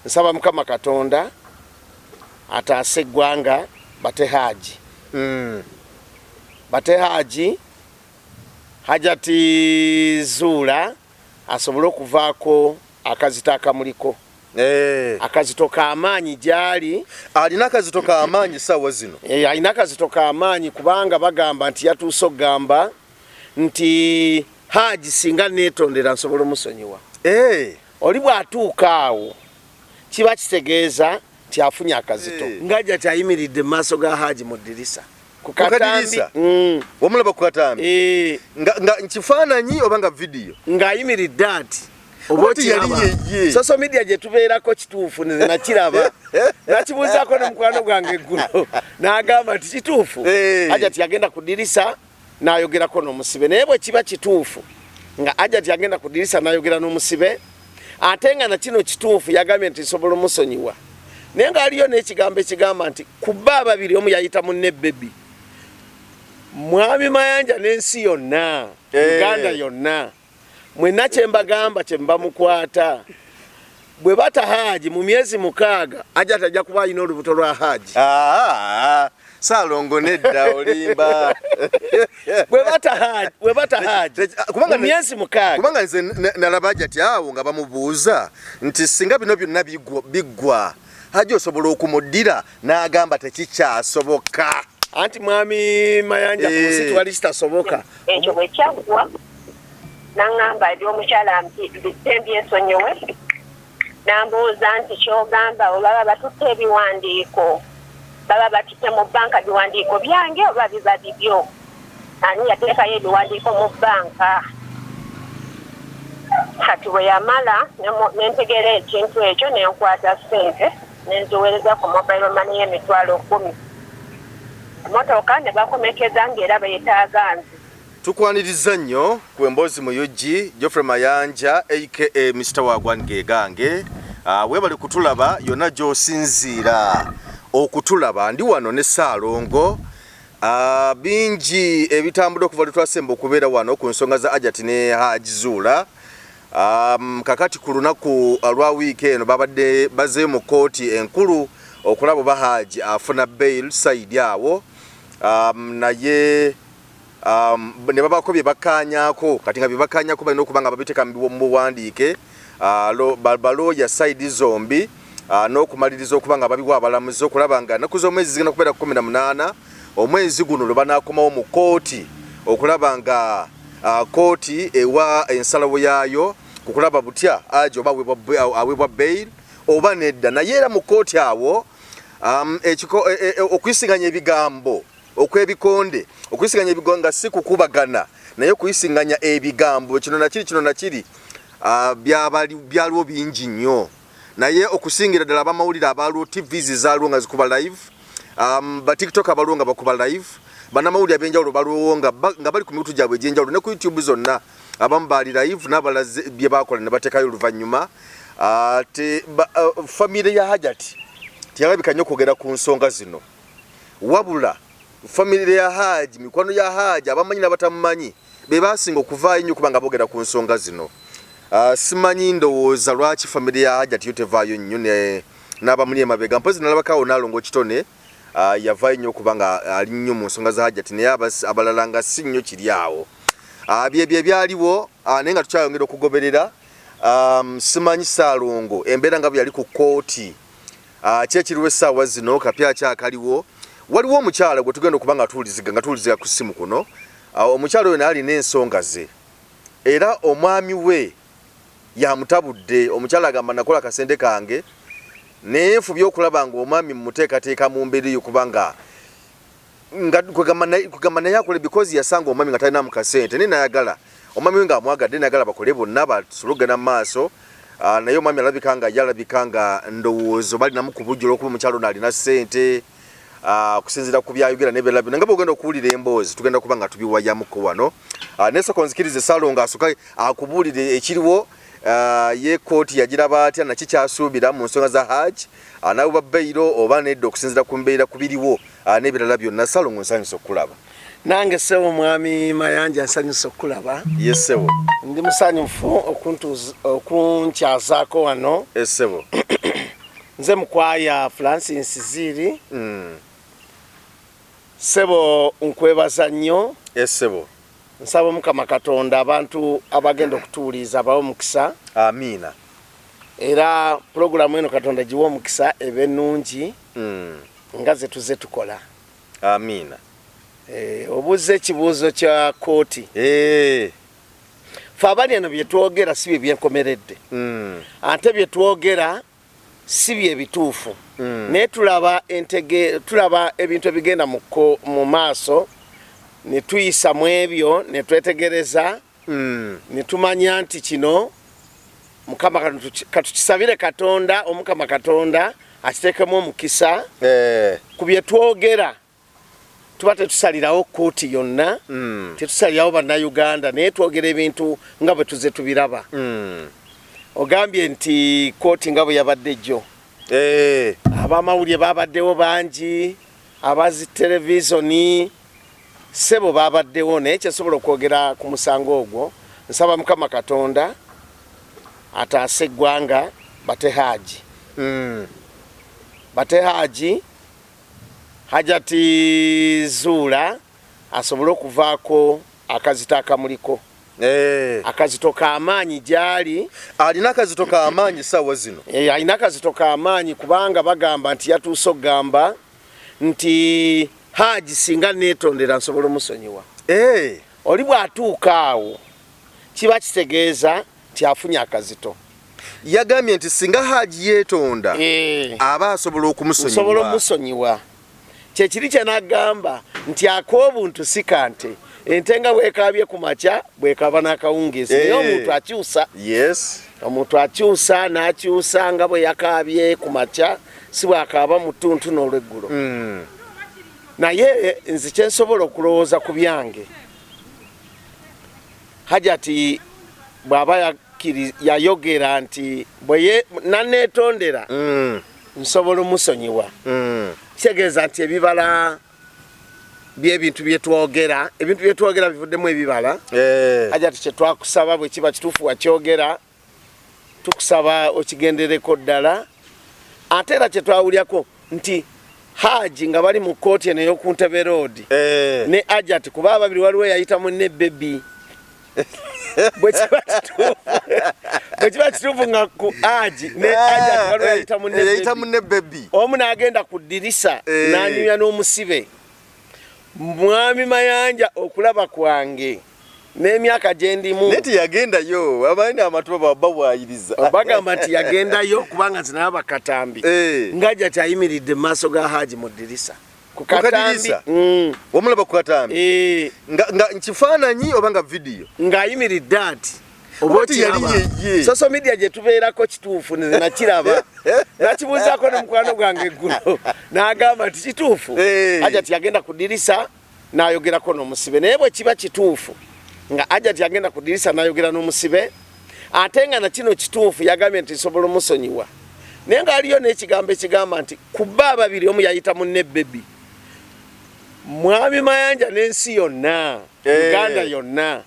nsaba Mukama Katonda ataase eggwanga bate Hajji. Bate Hajji Hajjat Zuula asobole okuvaako akazito akamuliko. Akazito k'amaanyi gyali. Alina akazito k'amaanyi ssaawa zino. Alina akazito k'amaanyi kubanga bagamba nti yatuuse okugamba nti Hajji singa neetondera nsobola omusonyiwa. Oli bw'atuuka awo kiba kitegeeza nti afunye akazito. Ng'Hajjat ayimiridde mu maaso ga Hajji mu ddirisa. Kukatambi. Wamulaba ku katambi. Nga nkifaananyi oba nga video. Ng'ayimiridde ati. Oboti yali social media gye tubeerako kituufu nze nakiraba. Nakibuuzaako ne mukwano gwange eggulo. N'agamba nti kituufu. Hajjat yagenda ku ddirisa n'ayogerako n'omusibe. Naye bwe kiba kituufu nga Hajjat yagenda ku ddirisa n'ayogera n'omusibe, ate nga na kino kituufu yagambye nti nsobola omusonyiwa. Naye ng'aliyo n'ekigambo ekigamba nti ku bbo ababiri omu yayita munne Baby. Mwami Mayanja n'ensi yonna, Uganda yonna, mwenna kye mbagamba kye mbamukwata. Bwe bata Hajji mu myezi 6 Hajjat ajja kuba alina olubuto lwa Hajji. Salongo nedda olimba. Bwe bata Hajji mu myezi 6. Kubanga nze nalaba Hajjat awo nga bamubuuza nti singa bino byonna biggwa Hajji osobola okumuddira n'agamba tekikyasoboka. Anti Mwami Mayanja kusi twali kitasoboka. Ekyo bwe kyaggwa n'angamba eby'omukyala Tembi Nsonyiwe, n'ambuuza nti ky'ogamba olaba batutte ebiwandiiko, baba batutte mu bbanka biwandiiko byange oba biba bibyo. Ani yateekayo ebiwandiiko mu bbanka. Kati bwe yamala n'entegeera ekintu ekyo n'enkwata ssente n'enziweereza ku mobile money y'emitwalo 10. Motoka ne bakomekeza ng'era beetaaga nze. Tukwaniriza nnyo ku emboozi mu Hajji Geoffrey Mayanja aka Mr. Wagwan Gegange. Webali kutulaba yonna gy'osinziira okutulaba ndi wano ne Saalongo. Bingi ebitambula okuva lutwasemba okubeera wano ku nsonga za Hajjat ne Hajji Zuula. Kakati ku lunaku lwa wiiki eno babadde bazeeyo mu kooti enkulu okulaba oba Hajji afuna bail side awo. Naye ne babako bye bakkaanyaako kati nga bye bakkaanyaako balina okuba nga babiteeka mu buwandiike balooya side zombi n'okumaliriza okuba nga babiwa abalamuzi okulaba nga ennaku z'omwezi zigenda kubeera 18 omwezi guno lwe banaakomawo mu kooti okulaba nga kooti ewa ensalawo yaayo kukulaba butya Hajji oba aweebwa bail oba nedda. Naye era mu kooti awo okuyisinganya ebigambo okwebikonde okuyisinganya ebigambo nga si kukubagana naye okuyisinganya ebigambo kino nakiri byaliwo bingi nnyo. Naye okusingira ddala abamawulire abaaliwo TVs zaaliwo nga zikuba live, ba TikTok abaaliwo nga bakuba live, bannamawulire ab'enjawulo baaliwo nga bali ku mikutu gyabwe egy'enjawulo ne ku YouTube zonna abamu baali live n'abalaze bye baakola ne bateekayo oluvannyuma. Famire ya Hajjat tiyalabika nnyo okwogera ku nsonga zino, wabula famire ya Hajji, mikwano ya Hajji abamanyi n'abatamumanyi be baasinga okuvaayo nnyo kuba nga boogera ku nsonga zino. Simanyi ndowooza lwaki famire ya Hajjat yo tevaayo nnyo n'abamuli emabega. Mpozi nalabakaawo Naalongo Kitone yavaayo nnyo okuba nga ali nnyo mu nsonga za Hajjat naye abalala nga si nnyo kiri awo. Byebyo byaliwo naye nga tukyayongera okugoberera. Simanyi Saalongo embeera nga bwe yali ku kooti kyekiriwo essaawa zino kapya kyakaliwo. Waliwo omukyala gwe tugenda okuba nga tuwuliziga ku ssimu kuno. Omukyala oyo naye alina ensonga ze era omwami we yamutabudde. Omukyala agamba nakola akasente kange naye nfubye okulaba nga omwami mmuteekateeka mu mbeera eyo kubanga kugamba naye akole because yasanga omwami nga talina mu kasente. Naye nayagala omwami we ng'amwagadde nayagala bakole bonna basologana mu maaso. Naye omwami yalabika nga ndowoozo balinamu ku bujjulo okuba omukyalo n'alina ssente okusinziira ku byayogera n'ebeera bino nga bw'ogenda okuwulira emboozi tugenda kuba nga tubiwayamuko wano. Nesooka nzikirize Saalongo asooka akubuulire ekiriwo ye kooti yagiraba atya naki kyasuubira mu nsonga za Hajji naawe babayiro oba nedda okusinziira ku mbeera kubiriwo n'ebirala byonna. Saalongo nsanyusa okulaba. Nange ssebo Mwami Mayanja nsanyusa okulaba. Yes ssebo. Ndi musanyufu okunkyazaako wano. Ssebo. nze mukwaya Francis Ziri. Sebo nkwebaza nnyo. Sebo. Nsaba Mukama Katonda abantu abagenda okutuuliza abawo mukisa. Amina. Era programu eno Katonda giwa mukisa ebe nnungi. Nga ze tuze tukola. Amina. Obuze kibuuzo kya kooti. Fabali eno bye twogera si bye byenkomeredde. Ate bye twogera si bye bituufu. Ne tulaba ebintu ebigenda mu maaso ne tuyisa mu ebyo ne twetegereza ne tumanya nti kino Mukama katukisabire Katonda Omukama Katonda akitekemu omukisa ku bye twogera tuba tetusalirawo kooti yonna tetusalirawo bannayuganda naye twogera ebintu nga bwe tuze tubiraba ogambye nti kooti nga bwe yabadde jjo abamawulire babaddewo bangi abazi televisioni sebo babaddewo naye kyesobola okwogera ku musango ogwo nsaba Mukama Katonda ataase eggwanga bate Hajji bate Hajji Hajjat Zuula asobole okuvaako akazito akamuliko akazito k'amaanyi gyali alina akazito k'amaanyi ssaawa zino alina akazito k'amaanyi kubanga bagamba nti yatuuse okugamba nti Hajji singa neetondera nsobola omusonyiwa oli bw'atuuka awo kiba kitegeeza nti afunye akazito yagambye nti singa Hajji yeetonda aba asobola okumusonyiwa kyekiri kye n'agamba nti ak'obuntu si kante ente nga bwekaabye ku makya bwekaaba n'akawungeezi naye omuntu akyusa omuntu akyusa n'akyusa nga bwe yakaabye ku makya si bw'akaaba mu ttuntu n'olweggulo naye nze kye nsobola okulowooza ku byange Hajjat bw'aba yayogera nti bwe naneetondera nsobola omusonyiwa kitegeeza nti ebibala by'ebintu byetwogera ebintu byetwogera bivuddemu ebibala Hajjat kye twakusaba bwe kiba kituufu wakyogera tukusaba okigendereko ddala ate era kye twawulyako nti Hajji nga bali mu kooti eno ey'oku Ntebe Road ne Hajjat kuba ababiri waliwo yayitamu ne Baby bwe kiba kituufu nga ku Hajji ne Hajjat waliwo yayitamu ne Baby omu n'agenda ku ddirisa n'anyumya n'omusibe mwami Mayanja okulaba kwange n'emyaka gye ndimu neti yagendayo abaani amatuba babawayiriza bagamba nti yagendayo kubanga nze naye bakatambi nga Hajjat ayimiridde mu maaso ga Hajji mu ddirisa ku katambi wamulaba ku katambi nga nkifaananyi oba nga vidiyo ng'ayimiridde ati oboti yali social media gye tubeerako kituufu nze nakiraba nakibuuzaako ne mukwano gwange eggulo n'agamba nti kituufu Hajjat yagenda ku ddirisa n'ayogerako n'omusibe naye bwe kiba kituufu nga Hajjat yagenda ku ddirisa n'ayogera n'omusibe ate nga na kino kituufu yagambye nti nsobola omusonyiwa naye ng'aliyo n'ekigambo ekigamba nti ku bba ababiri omu yayitamu ne Baby mwami Mayanja n'ensi yonna Uganda yonna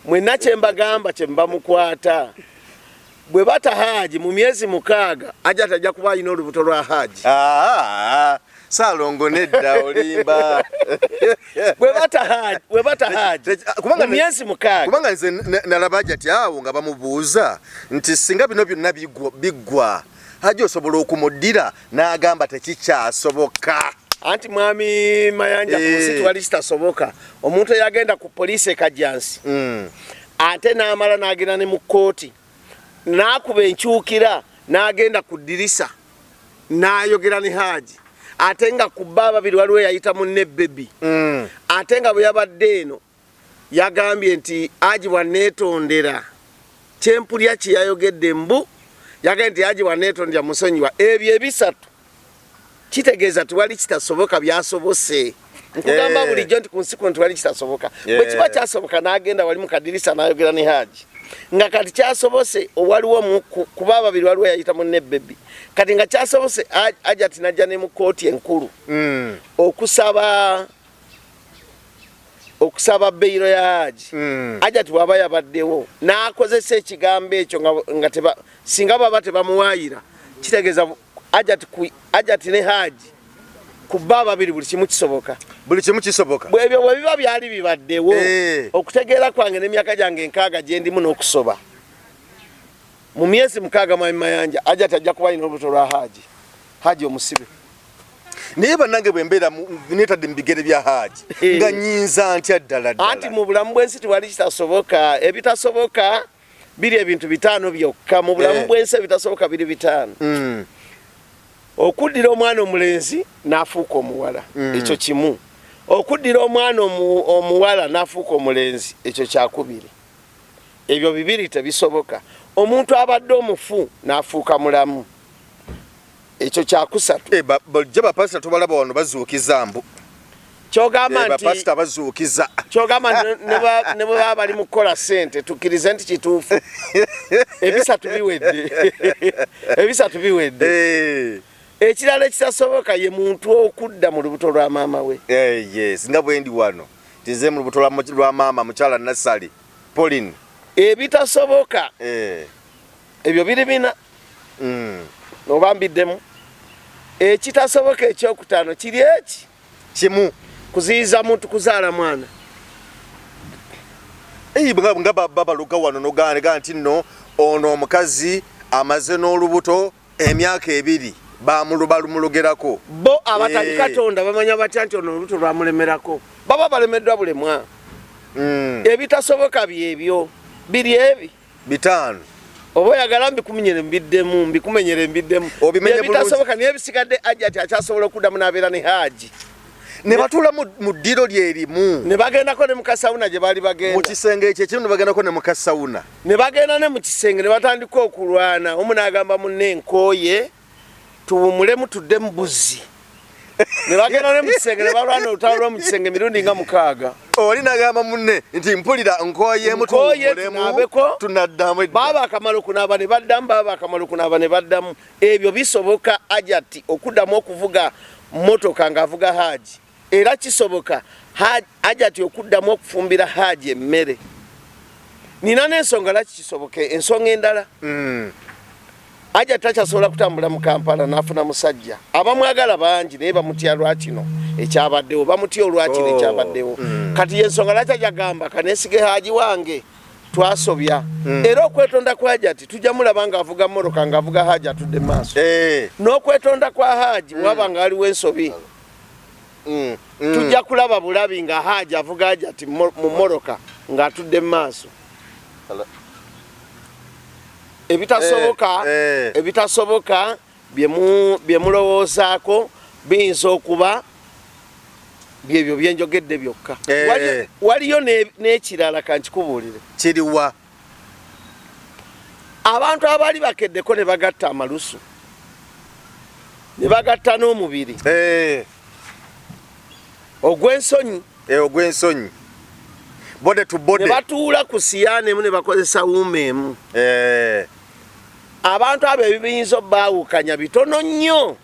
mwenna kye mbagamba kye mbamukwata bwe bata Hajji mu myezi 6 Hajjat ajja kuba alina olubuto lwa Hajji Salongo nedda olimba bwe bata Hajji mu myezi 6 kubanga nze nalaba Hajjat awo nga bamubuuza nti singa bino byonna biggwa Hajji osobola okumuddira n'agamba tekikyasoboka anti mwami Mayanja kusi twali kitasoboka omuntu yagenda ku poliisi ekajjansi ate n'amala n'agenda ne mu kooti n'akuba enkyukira n'agenda ku ddirisa n'ayogera ne Hajji ate nga ku bba ababiri waliwo yayitamu ne Baby ate nga bwe yabadde eno yagambye nti Hajji bwanneetondera kyempulya kye yayogedde mbu yagambye nti Hajji bwanneetondera musonyiwa ebyo ebisatu kitegeeza tiwali kitasoboka byasobose nkugamba bulijjo nti ku nsi kuno tiwali kitasoboka bwe kiba kyasoboka n'agenda wali mu kaddirisa n'ayogera ne Hajji nga kati kyasobose waliwo kuba ababiri waliwo yayitamu ne Baby kati nga kyasobose Hajjat najja ne mu kooti enkulu okusaba beyiro ya Hajji Hajjat bw'aba yabaddewo n'akozesa ekigambo ekyo nga singa baba tebamuwaayira kitegeeza Hajjati ne Hajji kuba babiri buli kimu kisoboka bwebyo bwe biba byali bibaddewo okutegeera kwange n'emyaka gyange nkaaga gye ndimu n'okusoba mu myezi 6 mwami Mayanja Hajjati ajja kuba alina olubuto lwa Hajji omusibe naye bannange bwe mbeera neetadde mu bigere bya Hajji nga nyinza ntya ddala anti mu bulamu bw'ensi tewali kitasoboka ebitasoboka biri ebintu 5 byokka mu bulamu bw'ensi ebitasoboka biri 5 okuddira omwana omulenzi n'afuuka omuwala ekyo kimu okuddira omwana omuwala n'afuuka omulenzi ekyo kyakubiri ebyo bibiri tebisoboka omuntu abadde omufu n'afuuka mulamu ekyo kyakusatu bajja bapasita tubalaba wano bazuukiza mbu kyogamba nti bapasita bazuukiza kyogamba ne bwe baba bali mu kukola ssente tukkirize nti kituufu ebisatu biwedde ekirala ekitasoboka ye muntu okudda mu lubuto lwa maama we yes nga bwe ndi wano tize mu lubuto lwa maama mukyala Nasali Pauline ebitasoboka ebyo biri bina nobambiddemu ekitasoboka ekyokutaano kiri eki kimu kuziyiza muntu kuzaala mwana nga babaluka wano nogaanega nti nno ono omukazi amaze n'olubuto emyaka 2 bamulugerako bo abatali Katonda bamanya batya nti ono olubuto lwamulemerako baba balemeddwa bulemwa ebitasoboka byebyo biri ebi 5 oba oyagala mbikumenyere mbiddemu ebitasoboka naye ebisigadde Hajjati akyasobola okuddamu n'abeera ne Hajji ne batuula mu ddiro lyerimu ne bagendako ne mukasawuna gye baali bagenda mu kisenge ekyo ekimu ne bagendako ne mukasawuna ne bagenda ne mu kisenge ne batandika okulwana omu n'agamba munne nkooye tuwumulemu tudde mu buzzi ne bagenda ne mu kisenge ne balwana olutalo lw'omu kisenge mirundi nga 6 oli n'agamba munne nti mpulira nkooyemu tuwumulemu tunaddamu baba akamalo kunaaba ne baddamu baba akamalo kunaaba ne baddamu ebyo bisoboka Hajjati okuddamu okuvuga motoka ng'avuga Hajji era kisoboka Hajjati okuddamu okufumbira Hajji emmere nina n'ensonga laki kisoboke ensonga endala Hajjati takyasobola kutambula mu Kampala n'afuna musajja abamwagala bangi naye bamutya lwakino ekyabaddewo bamutya olwakino ekyabaddewo kati yensonga laki ajagamba kaneesige Hajji wange twasobya era okwetonda kwa Hajjati tujja mulaba ng'avuga mmotoka ng'avuga Hajji atudde mu maaso n'okwetonda kwa Hajji waba ng'aliwo ensobi tujja kulaba bulabi nga Hajji avuga Hajjati mu mmotoka ng'atudde mu maaso ebitasoboka bye mulowoozaako biyinza okuba byebyo byenjogedde byokka waliyo n'ekirala kankikubuulire kiriwa abantu abaali bakeddeko ne bagatta amalusu ne bagatta n'omubiri ogw'ensonyi bode to bode ne batuula ku siyana emu ne bakozesa wuuma emu abantu abo ebibiyinza baawukanya bitono nnyo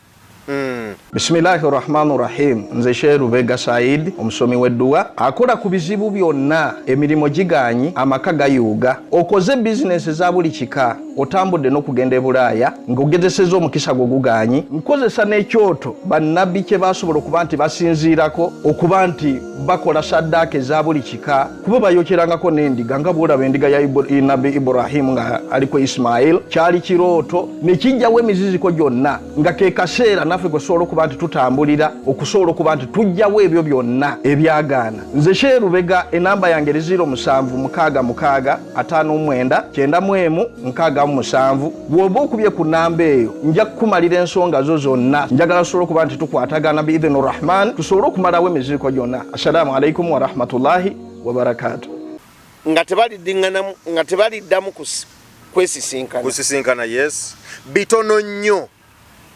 Bismillahirrahmanirrahim. Nze Sheikh Rubega Said omusomi w'edduwa akola ku bizibu byonna emirimu giganyi amaka gayuuga okoze business za buli kika otambudde n'okugenda e Bulaaya ng'ogezesezza omukisa gwo guganyi nkozesa n'ekyoto bannabbi kye basobola okuba nti basinziirako okuba nti bakola saddaaka eza buli kika kuba bayokyerangako n'endiga nga bw'olaba endiga ya nabbi Ibrahim nga aliko Ismail kyali kirooto ne kijjawo emiziziko gyonna nga ke kaseera naffe gwe sobola okuba nti tutambulira okusobola okuba nti tujjawo ebyo byonna ebyagaana. Nze Sheikh Rubega enamba yange 0756599197 bw'oba okubye ku namba eyo nja kukumalira ensonga zo zonna njagala sobola okuba nti tukwatagana biidhini rahman tusobole okumalawo emiziriko gyonna. Assalamu alaikum wa rahmatullahi wa barakatuh. nga tebaliddamu kusisinkana yes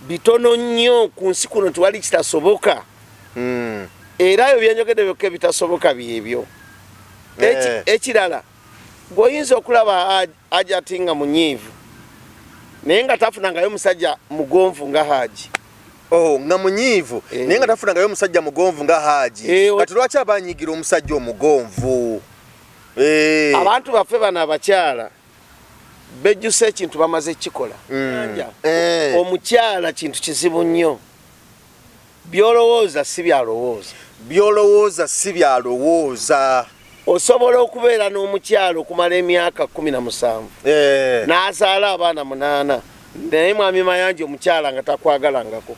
bitono nnyo ku nsi kuno tewali kitasoboka era ebyo byenjogedde byokka ebitasoboka byebyo ekirala gweoyinza okulaba Hajjati nga munyiivu naye nga tafunangayo musajja mugonvu nga Hajji nga munyiivu naye nga tafunangayo musajja mugonvu nga Hajji kati lwaki abanyigira omusajja omugonvu abantu baffe bano abakyala bejjuse ekintu bamaze kikola omukyala kintu kizibu nnyo byolowooza si byalowooza osobola okubeera n'omukyala okumala emyaka 17 n'azaala abaana 8 naye mwami Mayanja omukyala nga takwagalangako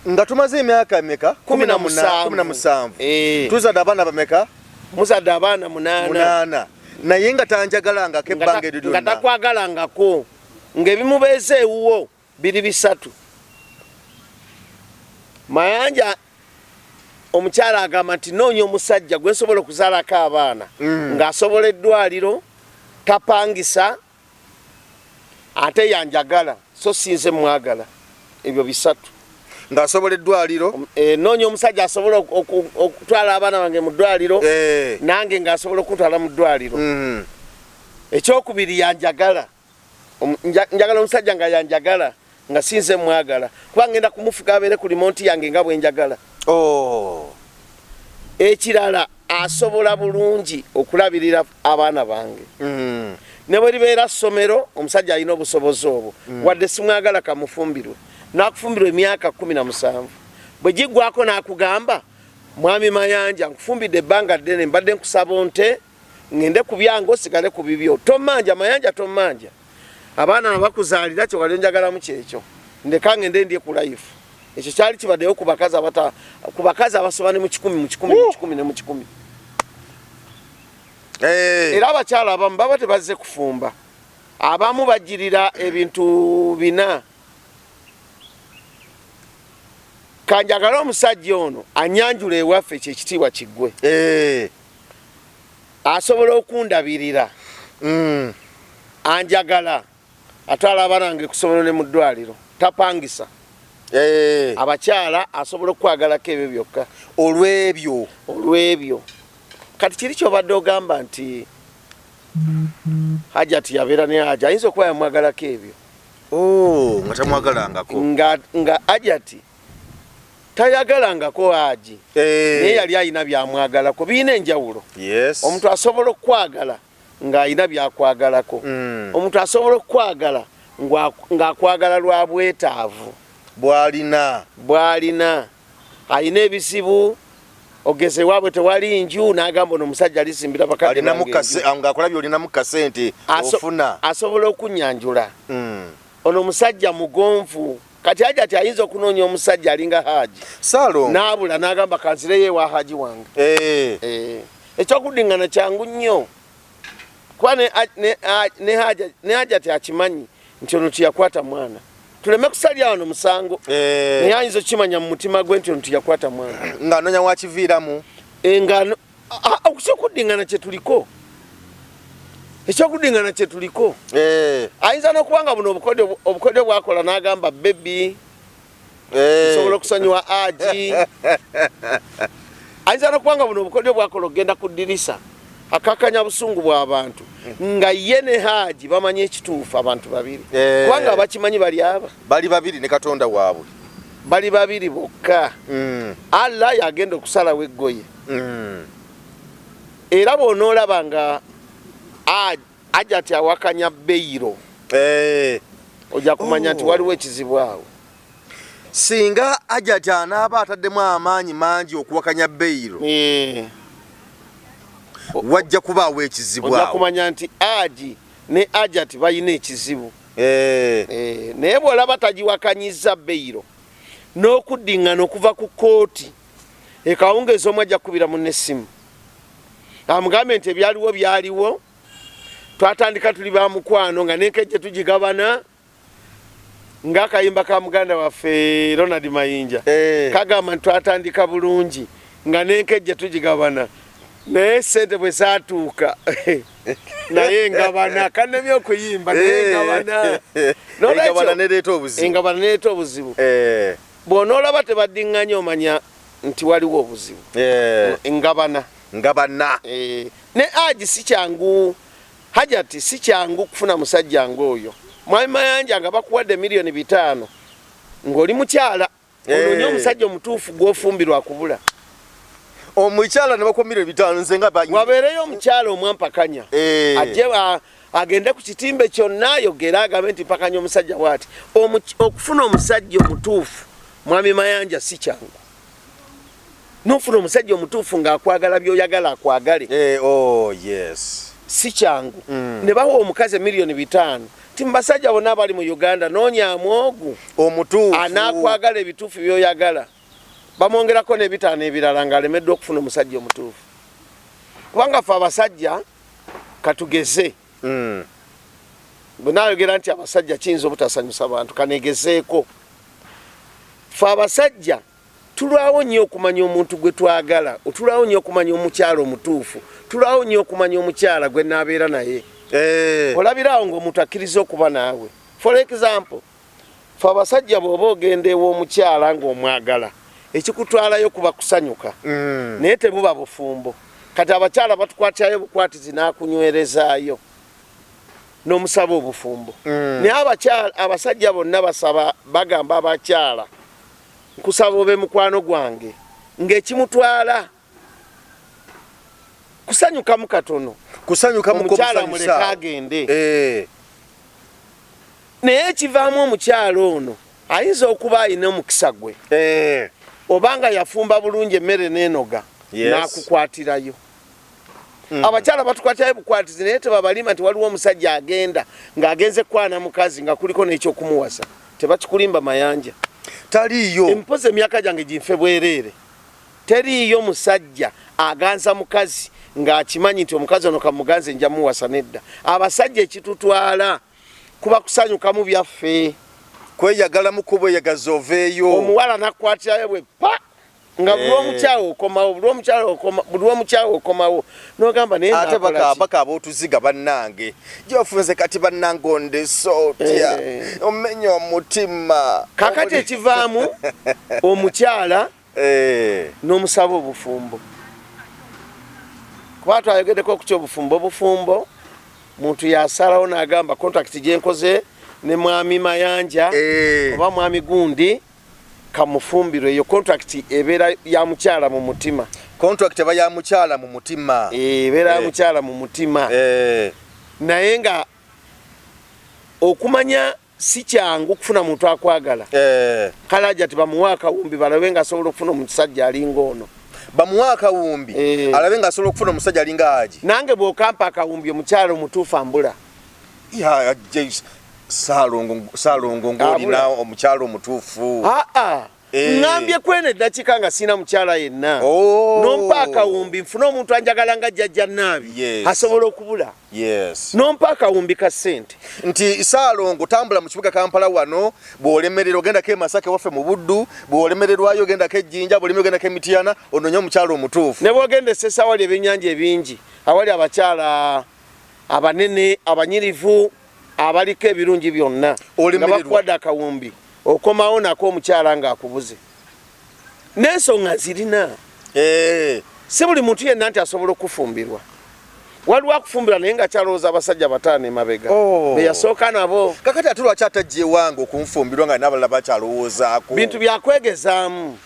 nga tumaze emyaka emeka 17 tuzadde abaana bameka muzadde abaana 8 naye nga tanjagalangako ebbanga eryo lyonna nga takwagalangako ng'ebimubeeza ewuwo biri 3 Mayanja omukyala agamba nti noonya omusajja gwe nsobola okuzaalako abaana ng'asobola eddwaliro tapangisa ate yanjagala so sinze mwagala ebyo 3 ng'asobola eddwaliro noonya omusajja asobola okutwala abaana bange mu ddwaliro nange ng'asobola okutwala mu ddwaliro ekyokubiri yanjagala njagala omusajja nga yanjagala nga sinze mwagala kuba ngenda kumufuka abeere ku limonti yange nga bwe njagala ekirala asobola bulungi okulabirira abaana bange ne bwe libeera ssomero omusajja alina obusobozi obwo wadde simwagala kamufumbirwe nakufumbirwa emyaka 17 bwe giggwako nakugamba mwami Mayanja nkufumbidde ebbanga ddene mbadde nkusaba onte ngende ku byange osigale ku bibyo tomanja Mayanja tomanja abaana nabakuzaalira kye wali njagalamu kyekyo ndeka ngende ndye ku life ekyo kyali kibaddeyo ku bakazi abasoba ne mu 10 era abakyala abamu baba tebazze kufumba abamu bajjirira ebintu 4 kanjagala omusajja ono anyanjula ewaffe kyekitiibwa kiggwe asobola okundabirira anjagala atwala abaana bange kusomero ne mu ddwaliro tapangisa abakyala asobola okwagalako ebyo byokka olw'ebyo kati kiri kyobadde ogamba nti Hajjat yabeera ne Hajji ayinza okuba yamwagalako ebyo nga tamwagalangako nga Hajjat tayagalangako Hajji naye yali alina byamwagalako birina enjawulo omuntu asobola okwagala ng'alina byakwagalako omuntu asobola okwagala ng'akwagala lwa bwetaavu bw'alina alina ebizibu ogeze waabwe tewali nju n'agamba ono omusajja alisimbira bakadde ng'akulabye olinamu kasente ofuna asobola okunyanjula ono omusajja mugonvu kati Hajjat ayinza okunoonya omusajja alinga Hajji n'abula n'agamba kanzireyo ewa Hajji wange ekyokuddingana kyangu nnyo kuba ne Hajjat akimanyi nti ono tiyakwata mwana tuleme kusalya wano musango naye ayinza okukimanya mu mutima gwe nti ono tiyakwata mwana ng'anoonya wakiviiramu ekyokuddingana kye tuliko ayinza n'okuba nga buno obukodyo bwakola n'agamba bebi nsobola okusonyiwa Hajji ayinza n'okuba nga buno obukodyo bwakola okgenda ku ddirisa akakanya busungu bw'abantu nga ye ne Hajji bamanyi ekituufu abantu babiri kubanga abakimanyi bali babiri ne Katonda waabwe bali babiri bokka Allah yagenda okusalawo eggoye era bw'onoolaba nga Hajjat awakanya beyiro ojja kumanya nti waliwo ekizibu awo singa Hajjat anaaba ataddemu amaanyi mangi okuwakanya beyiro wajja kubaawo ekizibu awo ojja kumanya nti Hajji ne Hajjat balina ekizibu naye bw'olaba tagiwakanyiza beyiro n'okuddingana okuva ku kooti ekawungeezi omu ajja kukubira munne essimu amugambe nti byaliwo twatandika tuli ba mukwano nga n'enkejje tugigabana ng'akayimba ka muganda waffe Ronald Mayinja kagamba nti twatandika bulungi nga n'enkejje tugigabana naye sente bwe zaatuuka naye engabana kannemye okuyimba naye engabana nereeta obuzibu bw'onoolaba tebaddiŋŋanya omanya nti waliwo obuzibu engabana ne Hajji si kyangu Hajjat si kyangu kufuna musajja ng'oyo mwami Mayanja nga bakuwadde $5,000,000 ng'oli mukyala onoonya omusajja omutuufu gw'ofumbirwa kubula omukyala ne bakuwa $5,000,000 nze nga wabeereyo omukyala omwampakanya agende ku kitimbe kyonna ayogera agambe nti mpakanya omusajja bwati. Okufuna omusajja omutuufu mwami Mayanja si kyangu. N'ofuna omusajja omutuufu ng'akwagala by'oyagala akwagale. Oh yes. Si kyangu. Ne bawa omukazi $5,000,000. Ti mbasajja bonna abali mu Uganda noonyaamu ogu omutuufu anaakwagala ebituufu by'oyagala. Bamwongerako n'ebitaano ebirala ng'alemeddwa okufuna omusajja omutuufu. Kubanga ffe abasajja katugeze. Bwe naayogera nti abasajja kiyinza obutasanyusa bantu kaneegezeeko. Ffe abasajja tulwawo nnyo okumanya omuntu gwe twagala, tulwawo nnyo okumanya omukyala omutuufu, tulwawo nnyo okumanya omukyala gwe naabeera naye. Olabirawo ng'omuntu akkiriza okuba naawe. For example, ffe abasajja bw'oba ogenda ew'omukyala ng'omwagala, ekikutwalayo kuba kusanyuka. Naye tebuba bufumbo. Kati abakyala batukwatirayo bukwatizi n'akunywerezaayo n'omusaba obufumbo. Naye abasajja bonna basaba bagamba abakyala nkusaba obe mukwano gwange ng'ekimutwala kusanyukamu katono. Kusanyukamu omukyala muleka agende. Naye ekivaamu omukyala ono ayinza okuba ayina omukisa gwe. Obanga yafumba bulungi emmere n'enoga n'akukwatirayo. Abakyala batukwatirayo bukwatizi naye tebabalima nti waliwo omusajja agenda ng'agenze kwana mukazi nga kuliko n'ekyokumuwasa. Tebakikulimba Mayanja. Taliyo. Empoza emyaka gyange ginfe bwereere. Teriyo musajja aganza mukazi ng'akimanyi nti omukazi ono kamuganze nja muwasa nedda. Abasajja ekitutwala kuba kusanyukamu byaffe. Kweyagala mu kubweyagaza oveeyo. Omuwala nakwatirayo bwe pa nga buli omukyawe okomawo, buli omukyawe okomawo n'ogamba naye ate baka ab'otuziga bannange gyofunze kati bannangonde sootya omenya omutima. Kakati ekivaamu omukyala n'omusaba obufumbo. Kuba twayogeddeko ku ky'obufumbo muntu yasalawo n'agamba contract gye nkoze ne mwami Mayanja oba mwami Gundi kamufumbiro. Eyo contract ebeera ya mukyala mu mutima. Contract eba ya mukyala mu mutima. Ebeera ya mukyala mu mutima. Naye nga okumanya si kyangu kufuna muntu akwagala. Kale Hajjat bamuwa akawumbi balabe nga asobola okufuna omusajja alinga ono. Bamuwa akawumbi alabe nga asobola okufuna omusajja alinga Hajji. Nange bw'okampa akawumbi omukyala omutuufu ambula. Saalongo ng'olina omukyala omutuufu. Ngambye kwene eddakiika nga sina mukyala yenna. Nompa akawumbi nfune omuntu anjagala nga jjajja naabi asobola okubula. Nompa akawumbi ka ssente. Nti Saalongo tambula mu kibuga Kampala wano bw'olemererwa ogendako e Masaka waffe mu Buddu, bw'olemererwayo ogendako e Jjinja, bw'olemererwa ogendako e Mityana ononye omukyala omutuufu. Ne bw'ogenda e Ssese awali ebyennyanja ebingi, awali abakyala abanene abanyirivu abaliko ebirungi byonna nga bakuwadde akawumbi okomawo nako omukyala ng'akubuze. N'ensonga zirina. Si buli muntu yenna nti asobola okufumbirwa. Waliwo akufumbira naye nga kyalowooza abasajja bataano emabega be yasooka nabo. Kakati ate lwaki atajja ewange okunfumbirwa nga n'abalala bakyalowoozaako? Bintu byakwegezaamu.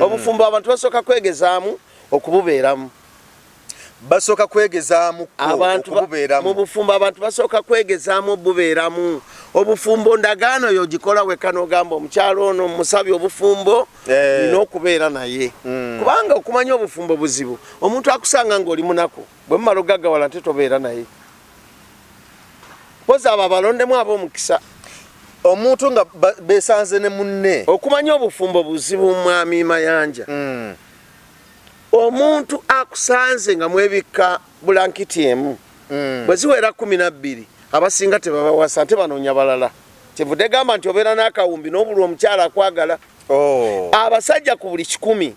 Obufumbo abantu basooka kwegezaamu okububeeramu. Basooka kwegezaamu okububeeramu. Mu bufumbo abantu basooka kwegezaamu obubeeramu. Obufumbo ndagaano yogikola wekka n'ogamba omukyalo ono musabye obufumbo nina okubeera naye. Kubanga okumanya obufumbo buzibu. Omuntu akusanga ng'oli munaku bwe mumala ogaggawala nte tobeera naye. Poza abo abalondemu ab'omukisa. Omuntu nga beesanze ne munne. Okumanya obufumbo buzibu mwami Mayanja. Omuntu akusanze nga mwebikka bulankiti emu bwe ziwera 12 abasinga tebabawasa nte banoonya balala. Kyevudde gamba nti obeera n'akawumbi n'obulwa omukyala akwagala. Abasajja ku buli 10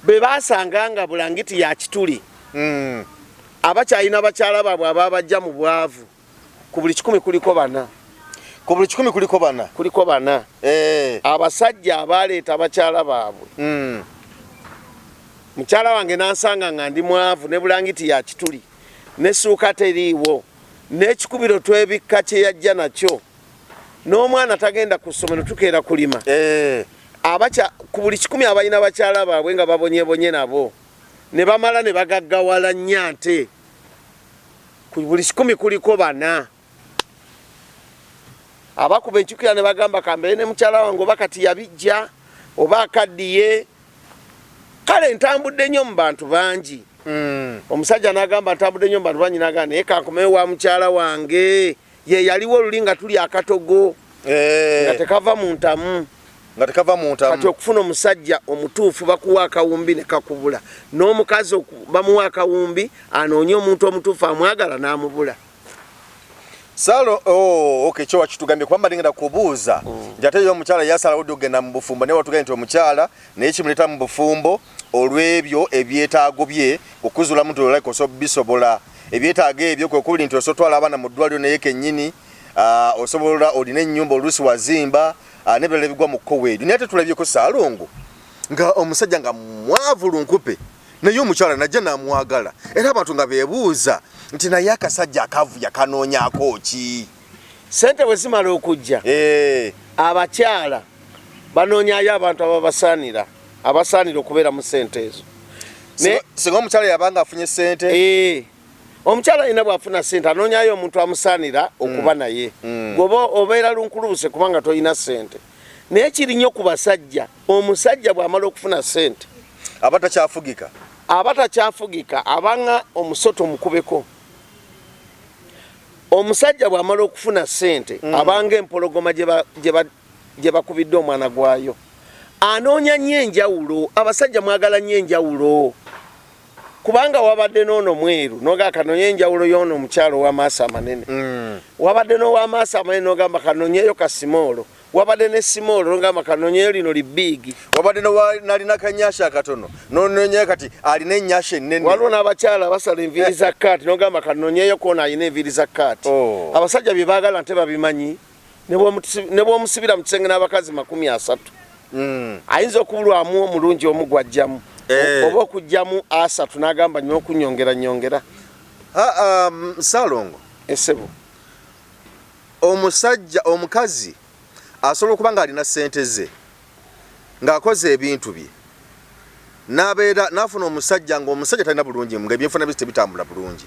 be baasanga nga bulangiti ya kituli abakyalina bakyala baabwe ababajja mu bwavu ku buli 10 kuliko 4. Ku buli 10 kuliko 4. Abasajja abaleeta bakyala baabwe. Mukyala wange nansanga nga ndi mwavu ne bulangiti ya kituli n'essuuka teriiwo n'ekikubiro twebikka kye yajja nakyo n'omwana tagenda ku ssomero tukeera kulima. Ku buli 10 abalina bakyala baabwe nga babonyebonye nabo ne bamala ne bagaggawala nnyo ate buli 10 kuliko 4 abakuba enkyukira ne bagamba kambe ne mukyala wange oba kati yabijja oba akaddiye kale ntambudde nnyo mu bantu bangi omusajja n'agamba ntambudde nnyo mu bantu bangi n'agamba naye kankomewo wa mukyala wange ye yaliwo oluli nga tuli akatogo nga tekava mu ntamu kati okufuna omusajja omutuufu bakuwa akawumbi ne kakubula n'omukazi bamuwa akawumbi anoonye omuntu omutuufu amwagala n'amubula Salo okay cyo wakitugambye kwamba ndingenda kubuuza njate yo mukyala yasala odi ogenda mu bufumbo ne watugenda nti omukyala naye kimuleta mu bufumbo olwebyo ebyetaago bye okuzula muntu olako so bisobola ebyetaago ebyo kwe kuli nti osotwala abana mu ddwaliro naye kennyini osobola olina ennyumba olusi wazimba nebirala bigwa mu kkoweedi naye tetulabye ko Saalongo nga omusajja nga mwavulu nkupe naye omukyala najja namwagala era abantu nga beebuuza nti naye akasajja akavuya kanoonyako ki sente bwe zimala okujja abakyala banoonyayo abantu abasaanira okubeera mu sente ezo singa omukyala yabanga afunye sente omukyala alina bw'afuna sente anoonyayo omuntu amusaanira okuba naye gwoba obeera lunkulubuse kubanga tolina sente naye kiri nnyo ku basajja omusajja bw'amala okufuna sente aba takyafugika abanga omusoto mukubeko omusajja bw'amala okufuna sente abanga empologoma gye bakubidde omwana gwayo anoonya nnyo enjawulo abasajja mwagala nnyo enjawulo kubanga wabadde n'ono mweru noga kanoonya enjawulo y'ono omukyalo ow'amaaso amanene wabadde n'ow'amaaso amanene nogamba kanoonyeyo kasimoolo wabadde ne simoolo nogamba kanoonyeyo lino libiigi wabadde nalina kanyasha akatono nonoonyeyo kati alina ennyasha ennene waliwo n'abakyala basala enviiri za kkaati nogamba kanoonyeyo koona alina enviiri za kkaati abasajja bye baagala nte babimanyi ne bw'omusibira mu kisenge n'abakazi 30 ayinza okubulwamu omulungi omu gwajjamu oba okujjamu 3 n'agamba nnyo okunyongera Saalongo esebo omusajja omukazi asobola okuba nga alina sente ze ng'akoze ebintu bye n'afuna omusajja ng'omusajja talina bulungi nga ebyenfuna bye tebitambula bulungi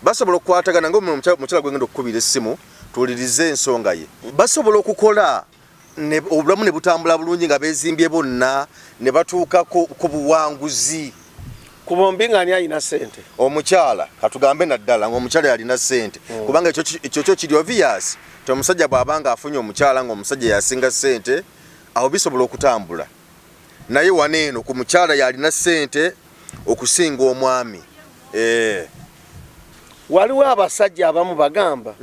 basobola okukwatagana ng'omukyala gwengenda okukubira essimu tuwulirize ensonga ye basobola okukola obulamu ne butambula bulungi nga beezimbye bonna ne batuuka ku buwanguzi ku bombi nga ani alina sente omukyala katugambe naddala ng'omukyala yalina sente kubanga ekyo kiri obvious ti omusajja bw'abanga afunye omukyala ng'omusajja yasinga sente awo bisobola okutambula naye waneeno ku mukyala yalina sente okusinga omwami waliwo abasajja abamu bagamba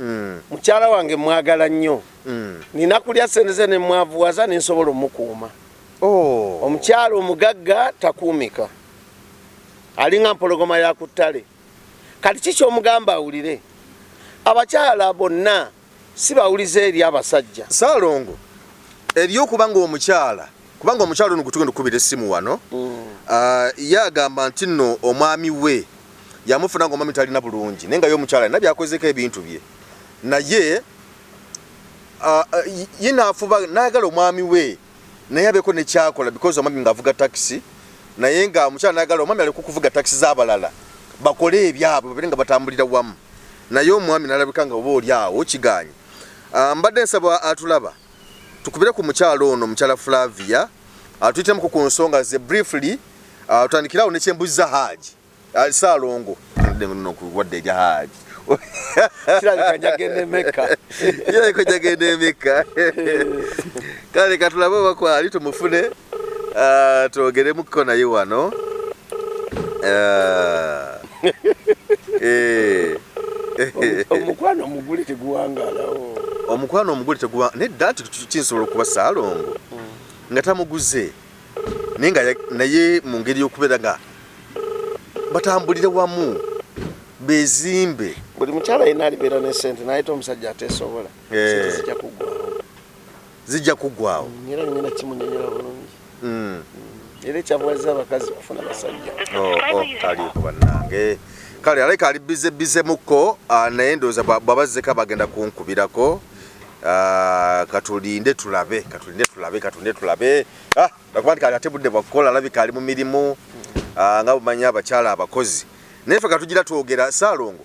mukyala wange mwagala nnyo nina kulya sente ze ne mwavuwaza nensobola omukuuma omukyala omugagga takuumika alinga mpologoma ya ku ttale kati kiki omugamba awulire abakyala bonna si bawulize eri abasajja Saalongo eryokubanga omukyala kubanga omukyala ono gutugenda okubira essimu wano ye agamba nti nno omwami we yamufuna nga omwami talina bulungi naye nga ye omukyala alina byakozeko ebintu bye naye ye naafuba n'ayagala omwami we naye abeeko nekyakola because omwami ng'avuga takisi naye nga omukyala n'ayagala omwami aleka okuvuga takisi z'abalala bakole ebyabwe babeere nga batambulira wamu naye omwami n'alabika nga oba oli awo kigaanyi mbadde nsaba atulaba tukubire ku mukyala ono omukyala Flavia atuyitemu ku nsonga ze briefly tutandikirawo nekyembuziza Hajji Saalongo wadde erya Hajji kirabika Meka kale katulabe obakwali tumufune twogeremuko naye wano omukwano omugule teguwangalawo omukwano omugule teguwa nedda nti kinsobola okuba Saalongo nga tamuguze naye mu ngeri y'okubeera nga batambulire wamu bezimbe buli mukyala yina alibeera ne sente naye te omusajja ateesobola sente zijja kuggwawo era ngenda kimunyonyola bulungi era ekyabuwaza abakazi kufuna basajja aliiko bannange kale aleka ali bize mukko naye ndowooza bw'abazzeko bagenda kunkubirako katulinde tulabe nakuba nti kali ate budde bwakukola alabika ali mu mirimu nga bumanyi abakyala abakozi naye ffe katugira twogera Saalongo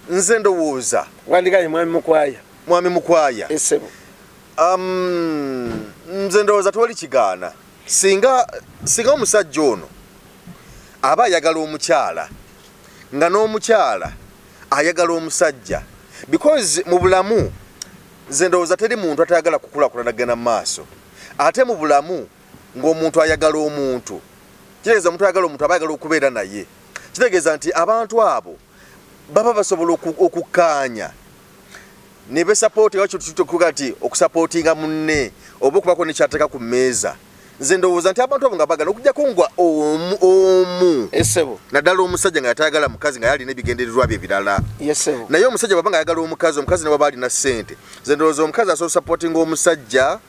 nze ndowooza wandikanye mwami mukwaya essebo nze ndowooza tewali kigaana singa omusajja ono aba ayagala omukyala nga n'omukyala ayagala omusajja because mu bulamu nze ndowooza teri muntu atayagala kukulaakulana gana mu maaso ate mu bulamu ng'omuntu ayagala omuntu kitegeeza omuntu ayagala omuntu aba ayagala okubeera naye kitegeeza nti abantu abo baba basobola okukkaanya ne besapooti wakyo tutukuga nti okusapootinga munne oba okubako nekyateeka ku mmeeza nze ndowooza nti abantu abo nga bagala okujjako ngwa omu essebo naddala omusajja nga yatayagala mukazi nga yalina ebigendererwa bye ebirala naye omusajja bwaba nga ayagala omukazi ne baba alina ssente nze ndowooza omukazi asobola sapootinga omusajja